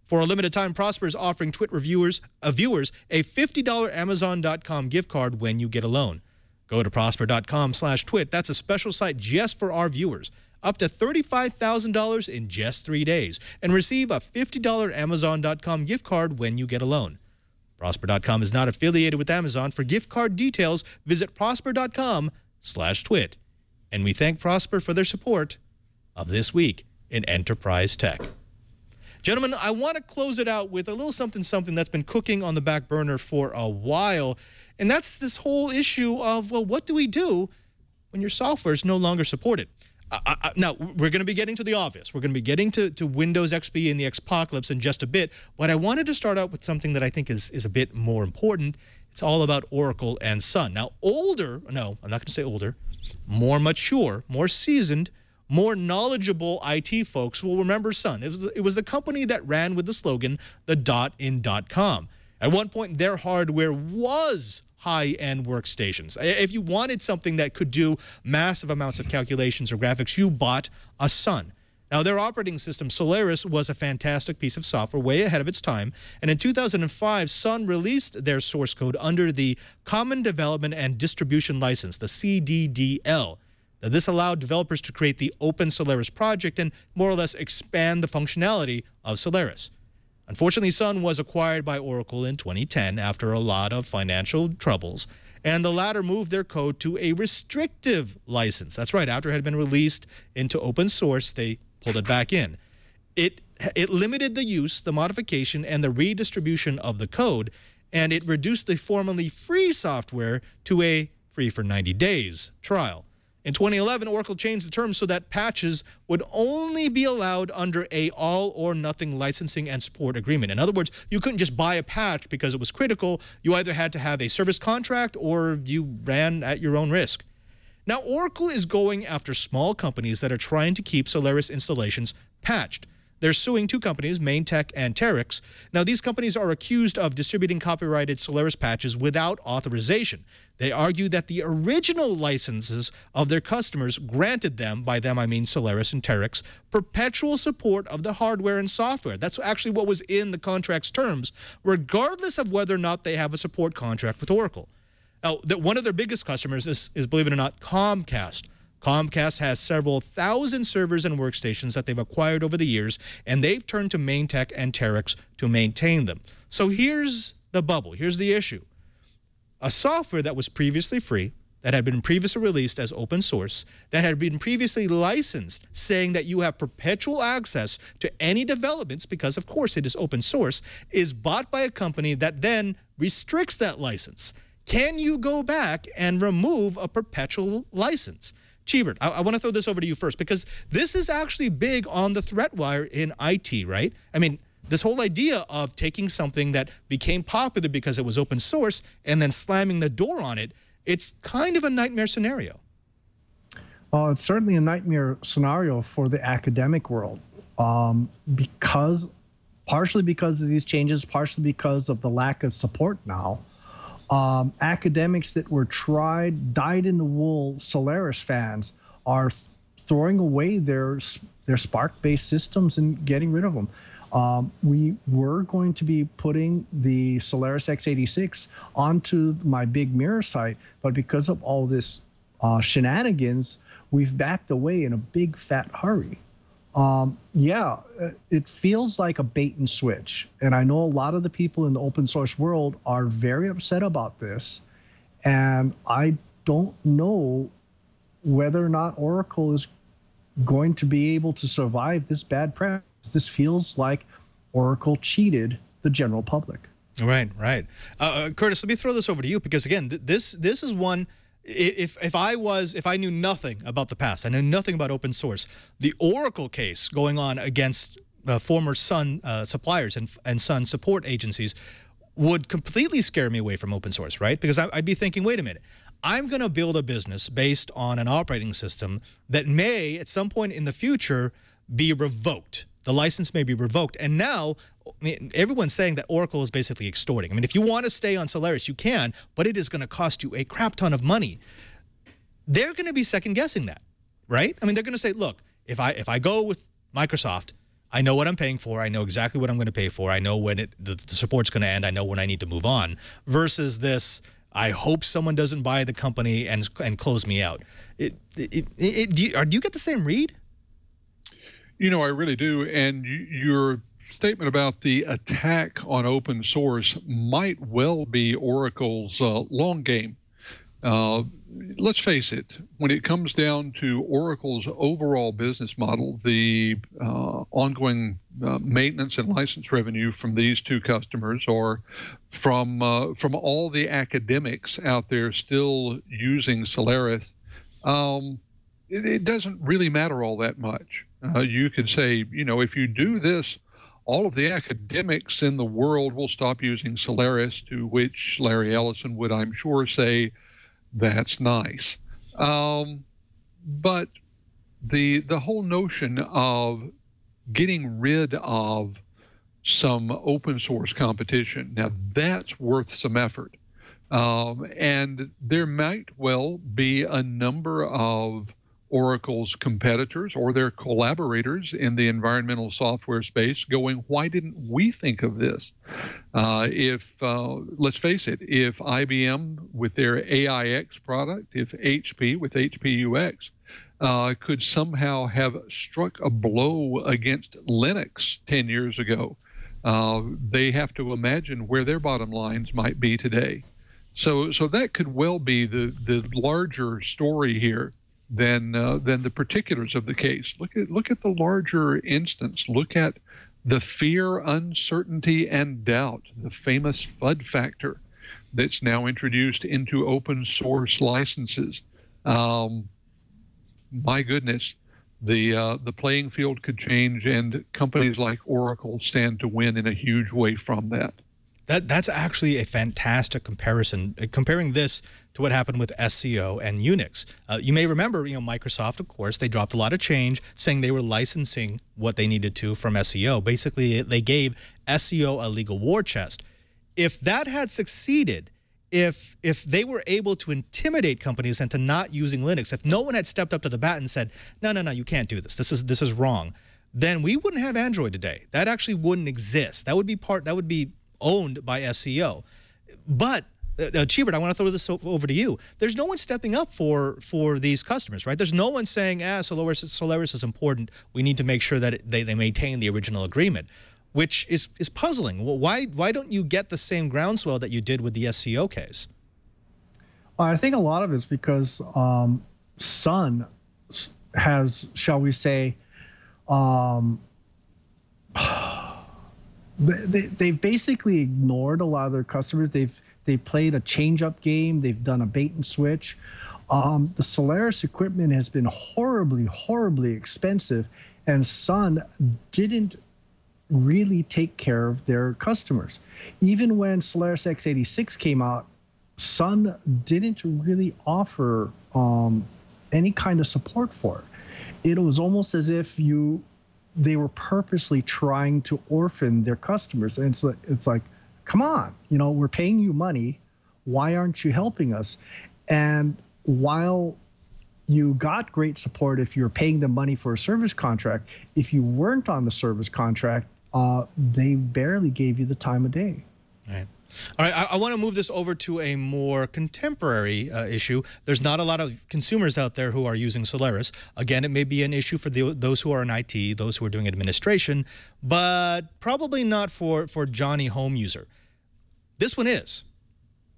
Speaker 1: For a limited time, Prosper is offering Twit viewers a $50 Amazon.com gift card when you get a loan. Go to prosper.com/twit. That's a special site just for our viewers. Up to $35,000 in just 3 days. And receive a $50 Amazon.com gift card when you get a loan. Prosper.com is not affiliated with Amazon. For gift card details, visit prosper.com/twit. And we thank Prosper for their support of This Week in Enterprise Tech. Gentlemen, I want to close it out with a little something that's been cooking on the back burner for a while. And that's this whole issue of, well, what do we do when your software is no longer supported? Now, we're going to be getting to the obvious. We're going to be getting to Windows XP and the Xpocalypse in just a bit. But I wanted to start out with something that I think is a bit more important. It's all about Oracle and Sun. Now, older, no, I'm not going to say older, more mature, more seasoned, more knowledgeable IT folks will remember Sun. It was the company that ran with the slogan, the dot in .com. At one point, their hardware was high-end workstations. If you wanted something that could do massive amounts of calculations or graphics, you bought a Sun. Now, their operating system, Solaris, was a fantastic piece of software, way ahead of its time. And in 2005, Sun released their source code under the Common Development and Distribution License, the CDDL. Now, this allowed developers to create the Open Solaris project and more or less expand the functionality of Solaris. Unfortunately, Sun was acquired by Oracle in 2010 after a lot of financial troubles, and the latter moved their code to a restrictive license. That's right, after it had been released into open source, they pulled it back in. It limited the use, the modification, and the redistribution of the code, and it reduced the formerly free software to a free for 90 days trial. In 2011, Oracle changed the terms so that patches would only be allowed under a all-or-nothing licensing and support agreement. In other words, you couldn't just buy a patch because it was critical. You either had to have a service contract or you ran at your own risk. Now, Oracle is going after small companies that are trying to keep Solaris installations patched. They're suing two companies, Maintech and Terex. Now, these companies are accused of distributing copyrighted Solaris patches without authorization. They argue that the original licenses of their customers granted them, by them I mean Solaris and Terex, perpetual support of the hardware and software. That's actually what was in the contract's terms, regardless of whether or not they have a support contract with Oracle. Now, one of their biggest customers is, believe it or not, Comcast. Comcast has several thousand servers and workstations that they've acquired over the years, and they've turned to Maintech and Terex to maintain them. So here's the bubble. Here's the issue. A software that was previously free, that had been previously released as open source, that had been previously licensed, saying that you have perpetual access to any developments because, of course, it is open source, is bought by a company that then restricts that license. Can you go back and remove a perpetual license? Chee, I want to throw this over to you first, because this is actually big on the threat wire in IT, right? I mean, this whole idea of taking something that became popular because it was open source and then slamming the door on it, it's kind of a nightmare scenario.
Speaker 5: It's certainly a nightmare scenario for the academic world, partially because of these changes, partially because of the lack of support now. Academics that were dyed-in-the-wool Solaris fans are throwing away their Spark-based systems and getting rid of them. We were going to be putting the Solaris x86 onto my big mirror site, but because of all this shenanigans, we've backed away in a big fat hurry. Yeah, it feels like a bait and switch. And I know a lot of the people in the open source world are very upset about this. And I don't know whether or not Oracle is going to be able to survive this bad press. This feels like Oracle cheated the general public.
Speaker 1: Right, right. Curtis, let me throw this over to you, because again, this is one. If I knew nothing about the past, I knew nothing about open source, the Oracle case going on against former Sun suppliers and Sun support agencies would completely scare me away from open source, right? Because I'd be thinking, wait a minute, I'm going to build a business based on an operating system that may, at some point in the future, be revoked. The license may be revoked. And now, I mean, everyone's saying that Oracle is basically extorting. I mean, if you want to stay on Solaris, you can, but it is going to cost you a crap ton of money. They're going to be second-guessing that, right? I mean, they're going to say, look, if I go with Microsoft, I know what I'm paying for. I know exactly what I'm going to pay for. I know when the support's going to end. I know when I need to move on. Versus this, I hope someone doesn't buy the company and close me out. Do you get the same read?
Speaker 6: You know, I really do. And your statement about the attack on open source might well be Oracle's long game. Let's face it, when it comes down to Oracle's overall business model, the ongoing maintenance and license revenue from these two customers, or from all the academics out there still using Solaris, it doesn't really matter all that much. You could say, you know, if you do this, all of the academics in the world will stop using Solaris, to which Larry Ellison would, I'm sure, say, that's nice. But the whole notion of getting rid of some open source competition, now that's worth some effort. And there might well be a number of Oracle's competitors or their collaborators in the environmental software space going, why didn't we think of this? Let's face it, if IBM with their AIX product, if HP with HPUX could somehow have struck a blow against Linux 10 years ago, they have to imagine where their bottom lines might be today. So that could well be the larger story here than the particulars of the case. Look at the larger instance. Look at the fear, uncertainty, and doubt, the famous FUD factor that's now introduced into open source licenses. My goodness, the playing field could change, and companies like Oracle stand to win in a huge way from that.
Speaker 1: That's actually a fantastic comparison, comparing this to what happened with SEO and Unix. You may remember, Microsoft, of course, they dropped a lot of change saying they were licensing what they needed to from SEO. Basically, they gave SEO a legal war chest. If that had succeeded, if they were able to intimidate companies into not using Linux, if no one had stepped up to the bat and said, no, you can't do this. This is wrong, then we wouldn't have Android today. That actually wouldn't exist. That would be owned by SEO. But Chee, I want to throw this over to you. There's no one stepping up for these customers, right? There's no one saying, Solaris is important. We need to make sure that they maintain the original agreement, which is puzzling. Well, why don't you get the same groundswell that you did with the SEO case?
Speaker 5: Well, I think a lot of it's because Sun has, shall we say, they've basically ignored a lot of their customers. They've played a change-up game. They've done a bait and switch. The Solaris equipment has been horribly expensive, and Sun didn't really take care of their customers. Even when Solaris x86 came out, Sun didn't really offer any kind of support for it. It was almost as if they were purposely trying to orphan their customers. And it's like, come on, we're paying you money. Why aren't you helping us? And while you got great support if you're paying them money for a service contract, if you weren't on the service contract, they barely gave you the time of day.
Speaker 1: All right, I want to move this over to a more contemporary issue. There's not a lot of consumers out there who are using Solaris. Again, it may be an issue for those who are in IT, those who are doing administration, but probably not for Johnny Home user. This one is.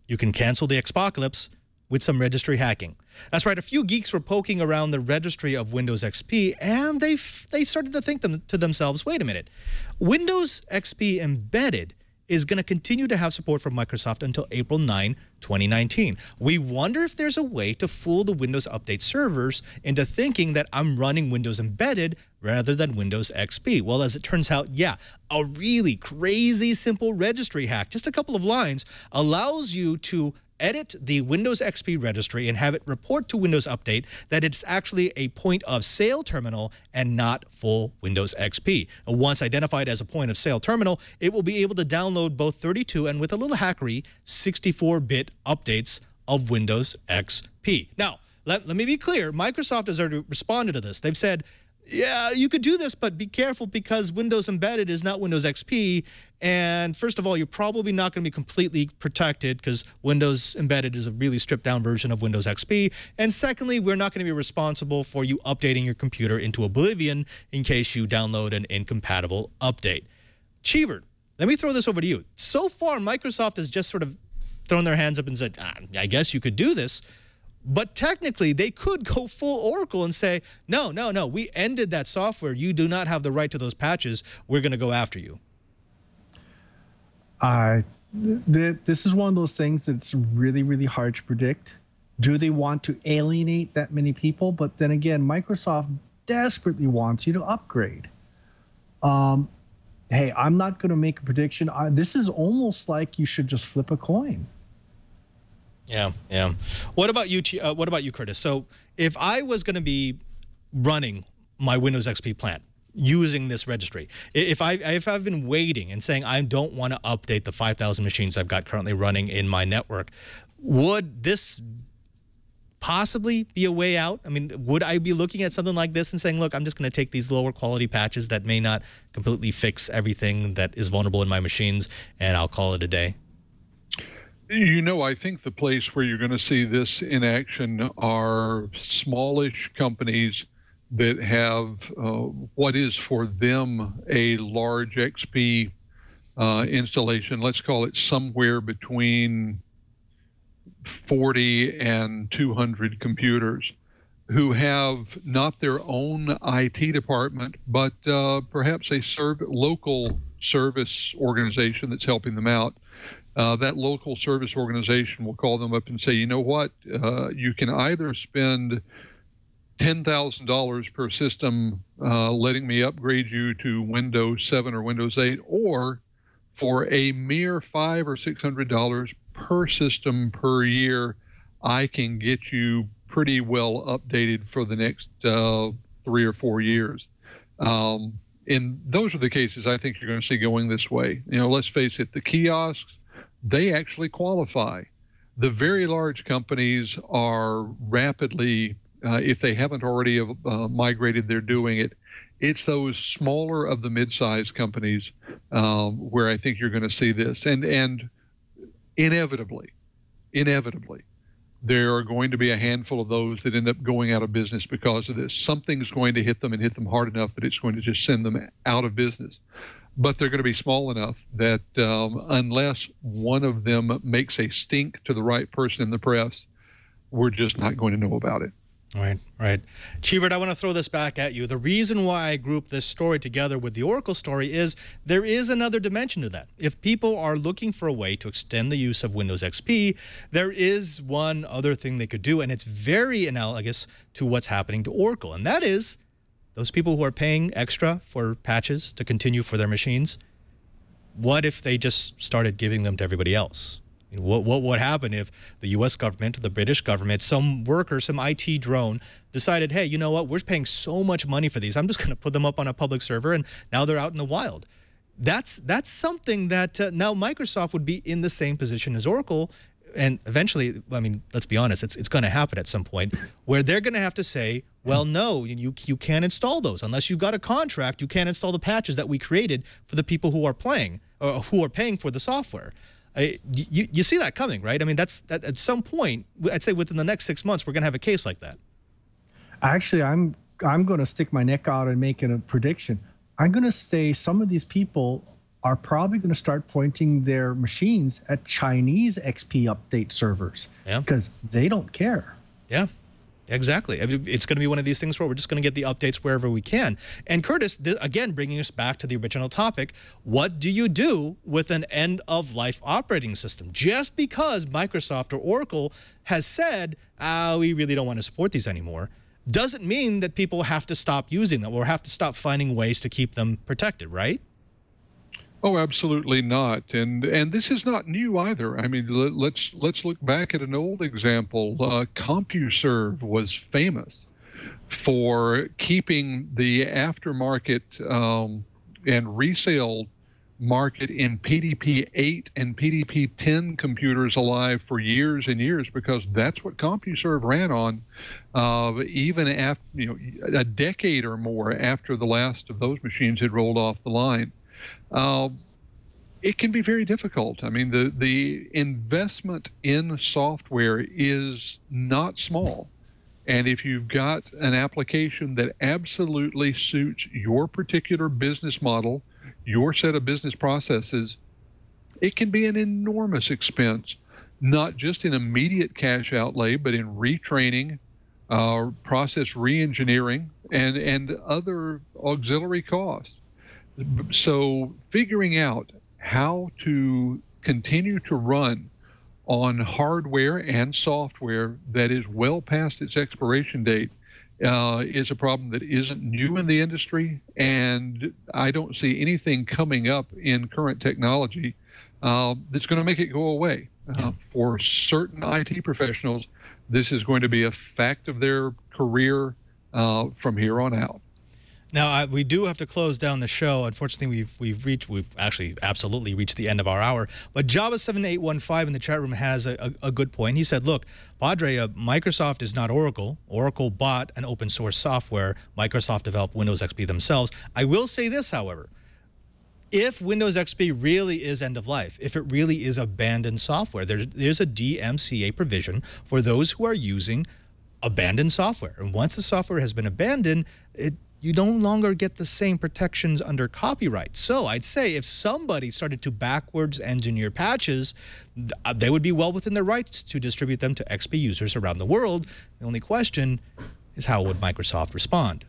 Speaker 1: You can cancel the Xpocalypse with some registry hacking. That's right, a few geeks were poking around the registry of Windows XP, and they started to think to themselves, wait a minute, Windows XP Embedded is going to continue to have support from Microsoft until April 9, 2019. We wonder if there's a way to fool the Windows Update servers into thinking that I'm running Windows Embedded rather than Windows XP. Well, as it turns out, yeah, a really crazy simple registry hack, just a couple of lines, allows you to edit the Windows XP registry and have it report to Windows Update that it's actually a point of sale terminal and not full Windows XP. And once identified as a point of sale terminal, it will be able to download both 32 and, with a little hackery, 64-bit updates of Windows XP. Now, let me be clear. Microsoft has already responded to this. They've said, yeah, you could do this, but be careful because Windows Embedded is not Windows XP. And first of all, you're probably not going to be completely protected because Windows Embedded is a really stripped-down version of Windows XP. And secondly, we're not going to be responsible for you updating your computer into oblivion in case you download an incompatible update. Chee, let me throw this over to you. So far, Microsoft has just sort of thrown their hands up and said, I guess you could do this. But technically, they could go full Oracle and say, no, we ended that software. You do not have the right to those patches. We're going to go after you.
Speaker 5: This is one of those things that's really hard to predict. Do they want to alienate that many people? But then again, Microsoft desperately wants you to upgrade. Hey, I'm not going to make a prediction. This is almost like you should just flip a coin.
Speaker 1: Yeah. What about you, Curtis? So if I was going to be running my Windows XP plant using this registry, if I've been waiting and saying I don't want to update the 5,000 machines I've got currently running in my network, would this possibly be a way out? I mean, would I be looking at something like this and saying, look, I'm just going to take these lower quality patches that may not completely fix everything that is vulnerable in my machines, and I'll call it a day?
Speaker 6: I think the place where you're going to see this in action are smallish companies that have what is for them a large XP installation. Let's call it somewhere between 40 and 200 computers, who have not their own IT department, but perhaps a local service organization that's helping them out. That local service organization will call them up and say, you know what, you can either spend $10,000 per system letting me upgrade you to Windows 7 or Windows 8, or For a mere $500 or $600 per system per year, I can get you pretty well updated for the next 3 or 4 years. And those are the cases I think you're going to see going this way. You know, let's face it, the kiosks, they actually qualify. The very large companies are rapidly, if they haven't already migrated, they're doing it. It's those smaller of the mid-sized companies where I think you're going to see this. And inevitably, there are going to be a handful of those that end up going out of business because of this. Something's going to hit them and hit them hard enough that it's going to just send them out of business. But they're going to be small enough that unless one of them makes a stink to the right person in the press, we're just not going to know about it.
Speaker 1: Right, right. Chee, I want to throw this back at you. The reason why I grouped this story together with the Oracle story is there is another dimension to that. If people are looking for a way to extend the use of Windows XP, there is one other thing they could do, and it's very analogous to what's happening to Oracle, and that is those people who are paying extra for patches to continue for their machines, what if they just started giving them to everybody else? What would happen if the U.S. government, the British government, some worker, some IT drone decided, hey, you know what, we're paying so much money for these, I'm just going to put them up on a public server, and now they're out in the wild. That's something that now Microsoft would be in the same position as Oracle, and eventually, I mean, let's be honest, it's going to happen at some point, where they're going to have to say, well, no, you can't install those. Unless you've got a contract, you can't install the patches that we created for the people who are playing, or who are paying for the software. You see that coming, right? I mean, that at some point, I'd say within the next 6 months, we're going to have a case like that.
Speaker 5: Actually, I'm going to stick my neck out and make a prediction. I'm going to say some of these people are probably going to start pointing their machines at Chinese XP update servers, because they don't care. Yeah. Exactly. I mean, it's going to be one of these things where we're just going to get the updates wherever we can. And Curtis, again, bringing us back to the original topic, what do you do with an end-of-life operating system? Just because Microsoft or Oracle has said, we really don't want to support these anymore, doesn't mean that people have to stop using them or have to stop finding ways to keep them protected, right?
Speaker 6: Oh, absolutely not. And this is not new either. I mean, let's look back at an old example. CompuServe was famous for keeping the aftermarket and resale market in PDP-8 and PDP-10 computers alive for years and years, because that's what CompuServe ran on, even after, a decade or more after the last of those machines had rolled off the line. It can be very difficult. I mean, the investment in software is not small. And if you've got an application that absolutely suits your particular business model, your set of business processes, it can be an enormous expense, not just in immediate cash outlay, but in retraining, process re-engineering, and other auxiliary costs. So figuring out how to continue to run on hardware and software that is well past its expiration date is a problem that isn't new in the industry, and I don't see anything coming up in current technology that's going to make it go away. For certain IT professionals, this is going to be a fact of their career from here on out.
Speaker 1: Now, we do have to close down the show. Unfortunately, we've actually absolutely reached the end of our hour. But Java7815 in the chat room has a good point. He said, look, Padre, Microsoft is not Oracle. Oracle bought an open source software. Microsoft developed Windows XP themselves. I will say this, however. If Windows XP really is end of life, if it really is abandoned software, there's a DMCA provision for those who are using abandoned software. And once the software has been abandoned, you no longer get the same protections under copyright. So I'd say if somebody started to backwards engineer patches, they would be well within their rights to distribute them to XP users around the world. The only question is, how would Microsoft respond?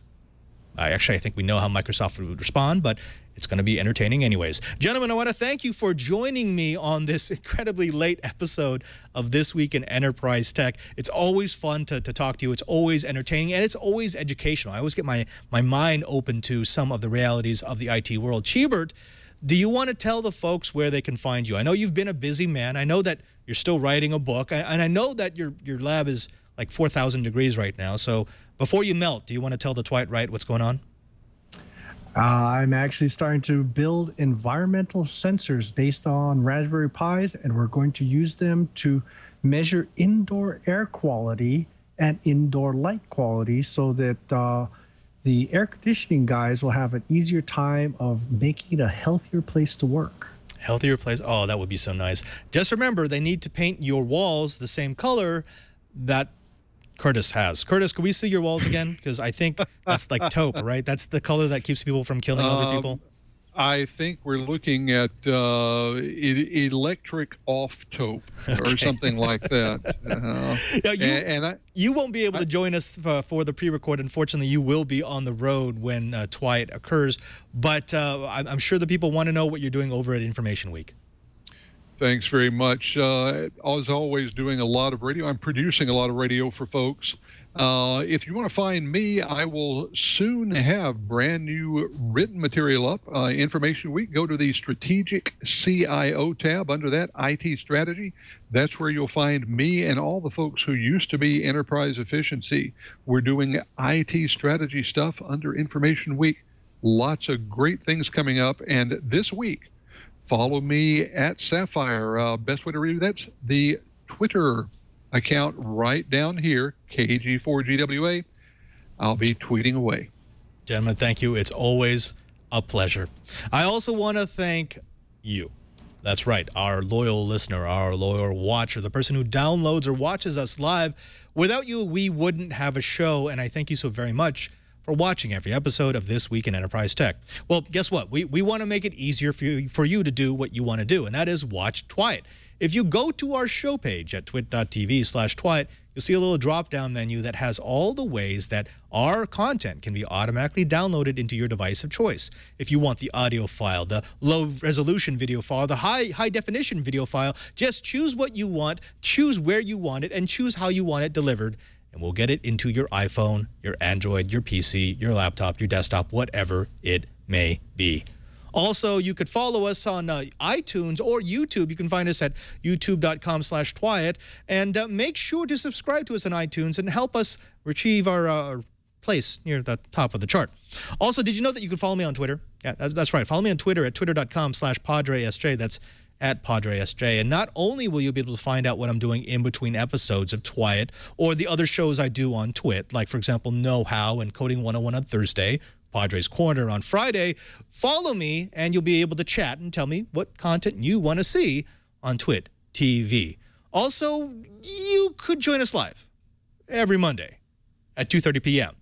Speaker 1: I think we know how Microsoft would respond, but it's going to be entertaining anyways. Gentlemen, I want to thank you for joining me on this incredibly late episode of This Week in Enterprise Tech. It's always fun to talk to you. It's always entertaining, and it's always educational. I always get my mind open to some of the realities of the IT world. Chee, do you want to tell the folks where they can find you? I know you've been a busy man. I know that you're still writing a book, and I know that your lab is like 4,000 degrees right now. So before you melt, do you want to tell the Twilight Right what's going on?
Speaker 5: I'm actually starting to build environmental sensors based on Raspberry Pis, and we're going to use them to measure indoor air quality and indoor light quality so that the air conditioning guys will have an easier time of making it a healthier place to work.
Speaker 1: Healthier place? Oh, that would be so nice. Just remember, they need to paint your walls the same color that Curtis has. Curtis, can we see your walls again? Because I think that's like taupe, right? That's the color that keeps people from killing other people.
Speaker 6: I think we're looking at electric off taupe or something like that.
Speaker 1: You won't be able to join us for the pre-record. Unfortunately, you will be on the road when Twilight occurs. But I'm sure the people want to know what you're doing over at Information Week.
Speaker 6: Thanks very much. As always, doing a lot of radio. I'm producing a lot of radio for folks. If you want to find me, I will soon have brand new written material up. Information Week, go to the Strategic CIO tab. Under that, IT Strategy. That's where you'll find me and all the folks who used to be Enterprise Efficiency. We're doing IT strategy stuff under Information Week. Lots of great things coming up. And this week, follow me at Sapphire. Best way to read that's the Twitter account right down here, KG4GWA. I'll be tweeting away.
Speaker 1: Gentlemen, thank you. It's always a pleasure. I also want to thank you. That's right, our loyal listener, our loyal watcher, the person who downloads or watches us live. Without you, we wouldn't have a show, and I thank you so very much for watching every episode of This Week in Enterprise Tech. Well, guess what? We want to make it easier for you to do what you want to do, and that is watch Twilight. If you go to our show page at twit.tv/Twilight, you'll see a little drop-down menu that has all the ways that our content can be automatically downloaded into your device of choice. If you want the audio file, the low-resolution video file, the high-definition video file, just choose what you want, choose where you want it, and choose how you want it delivered, and we'll get it into your iPhone, your Android, your PC, your laptop, your desktop, whatever it may be. Also, you could follow us on iTunes or YouTube. You can find us at youtube.com/Twilight. And make sure to subscribe to us on iTunes and help us achieve our place near the top of the chart. Also, did you know that you can follow me on Twitter? Yeah, that's right. Follow me on Twitter at twitter.com/PadreSJ. That's at PadreSJ. And not only will you be able to find out what I'm doing in between episodes of Twilight or the other shows I do on Twit, like, for example, Know How and Coding 101 on Thursday, Padre's Corner on Friday, follow me and you'll be able to chat and tell me what content you want to see on Twit TV. Also, you could join us live every Monday at 2:30 p.m.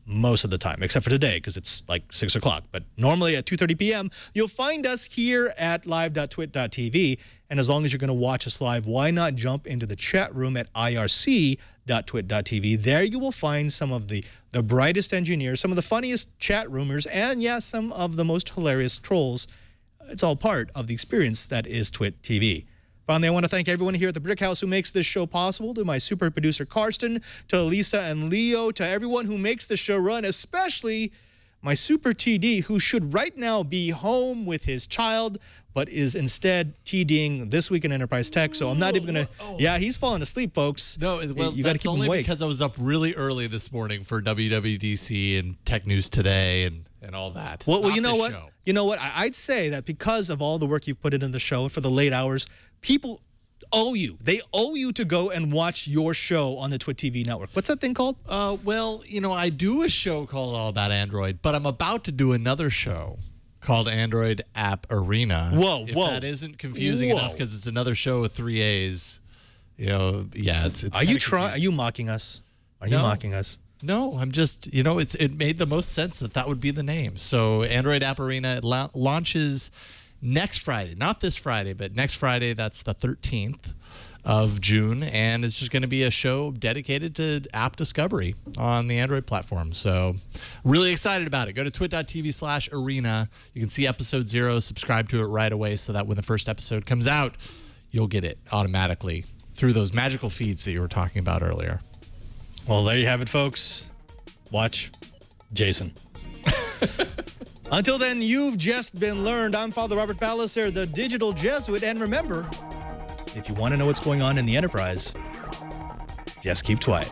Speaker 1: most of the time, except for today because it's like 6 o'clock. But normally at 2:30 p.m., you'll find us here at live.twit.tv. And as long as you're going to watch us live, why not jump into the chat room at irc.twit.tv. There you will find some of the brightest engineers, some of the funniest chat roomers, and, yes, some of the most hilarious trolls. It's all part of the experience that is Twit TV. Finally, I want to thank everyone here at the Brick House who makes this show possible, to my super producer, Karsten, to Lisa and Leo, to everyone who makes the show run, especially my super TD, who should right now be home with his child, but is instead TDing This Week in Enterprise Tech. So I'm not even going to... Yeah, he's falling asleep, folks.
Speaker 8: No, well, you
Speaker 1: that's only
Speaker 8: because I was up really early this morning for WWDC and Tech News Today and all that.
Speaker 1: Well, you know what? Show. You know what? I'd say that because of all the work you've put into the show for the late hours, people owe you. They owe you to go and watch your show on the Twit TV network. What's that thing called?
Speaker 8: Well, you know, I do a show called All About Android, but I'm about to do another show called Android App Arena.
Speaker 1: Whoa.
Speaker 8: That isn't confusing enough because it's another show with 3 A's. You know, yeah, it's
Speaker 1: Are you mocking us? Are you mocking us?
Speaker 8: No, I'm just, you know, it made the most sense that would be the name. So Android App Arena launches next Friday, not this Friday, but next Friday. That's the 13th of June, and it's just going to be a show dedicated to app discovery on the Android platform. So really excited about it. Go to twit.tv/arena. You can see episode 0, subscribe to it right away so that when the first episode comes out, you'll get it automatically through those magical feeds that you were talking about earlier.
Speaker 1: Well, there you have it, folks. Watch Jason. Until then, you've just been learned. I'm Father Robert Ballecer, the digital Jesuit. And remember, if you want to know what's going on in the enterprise, just keep quiet.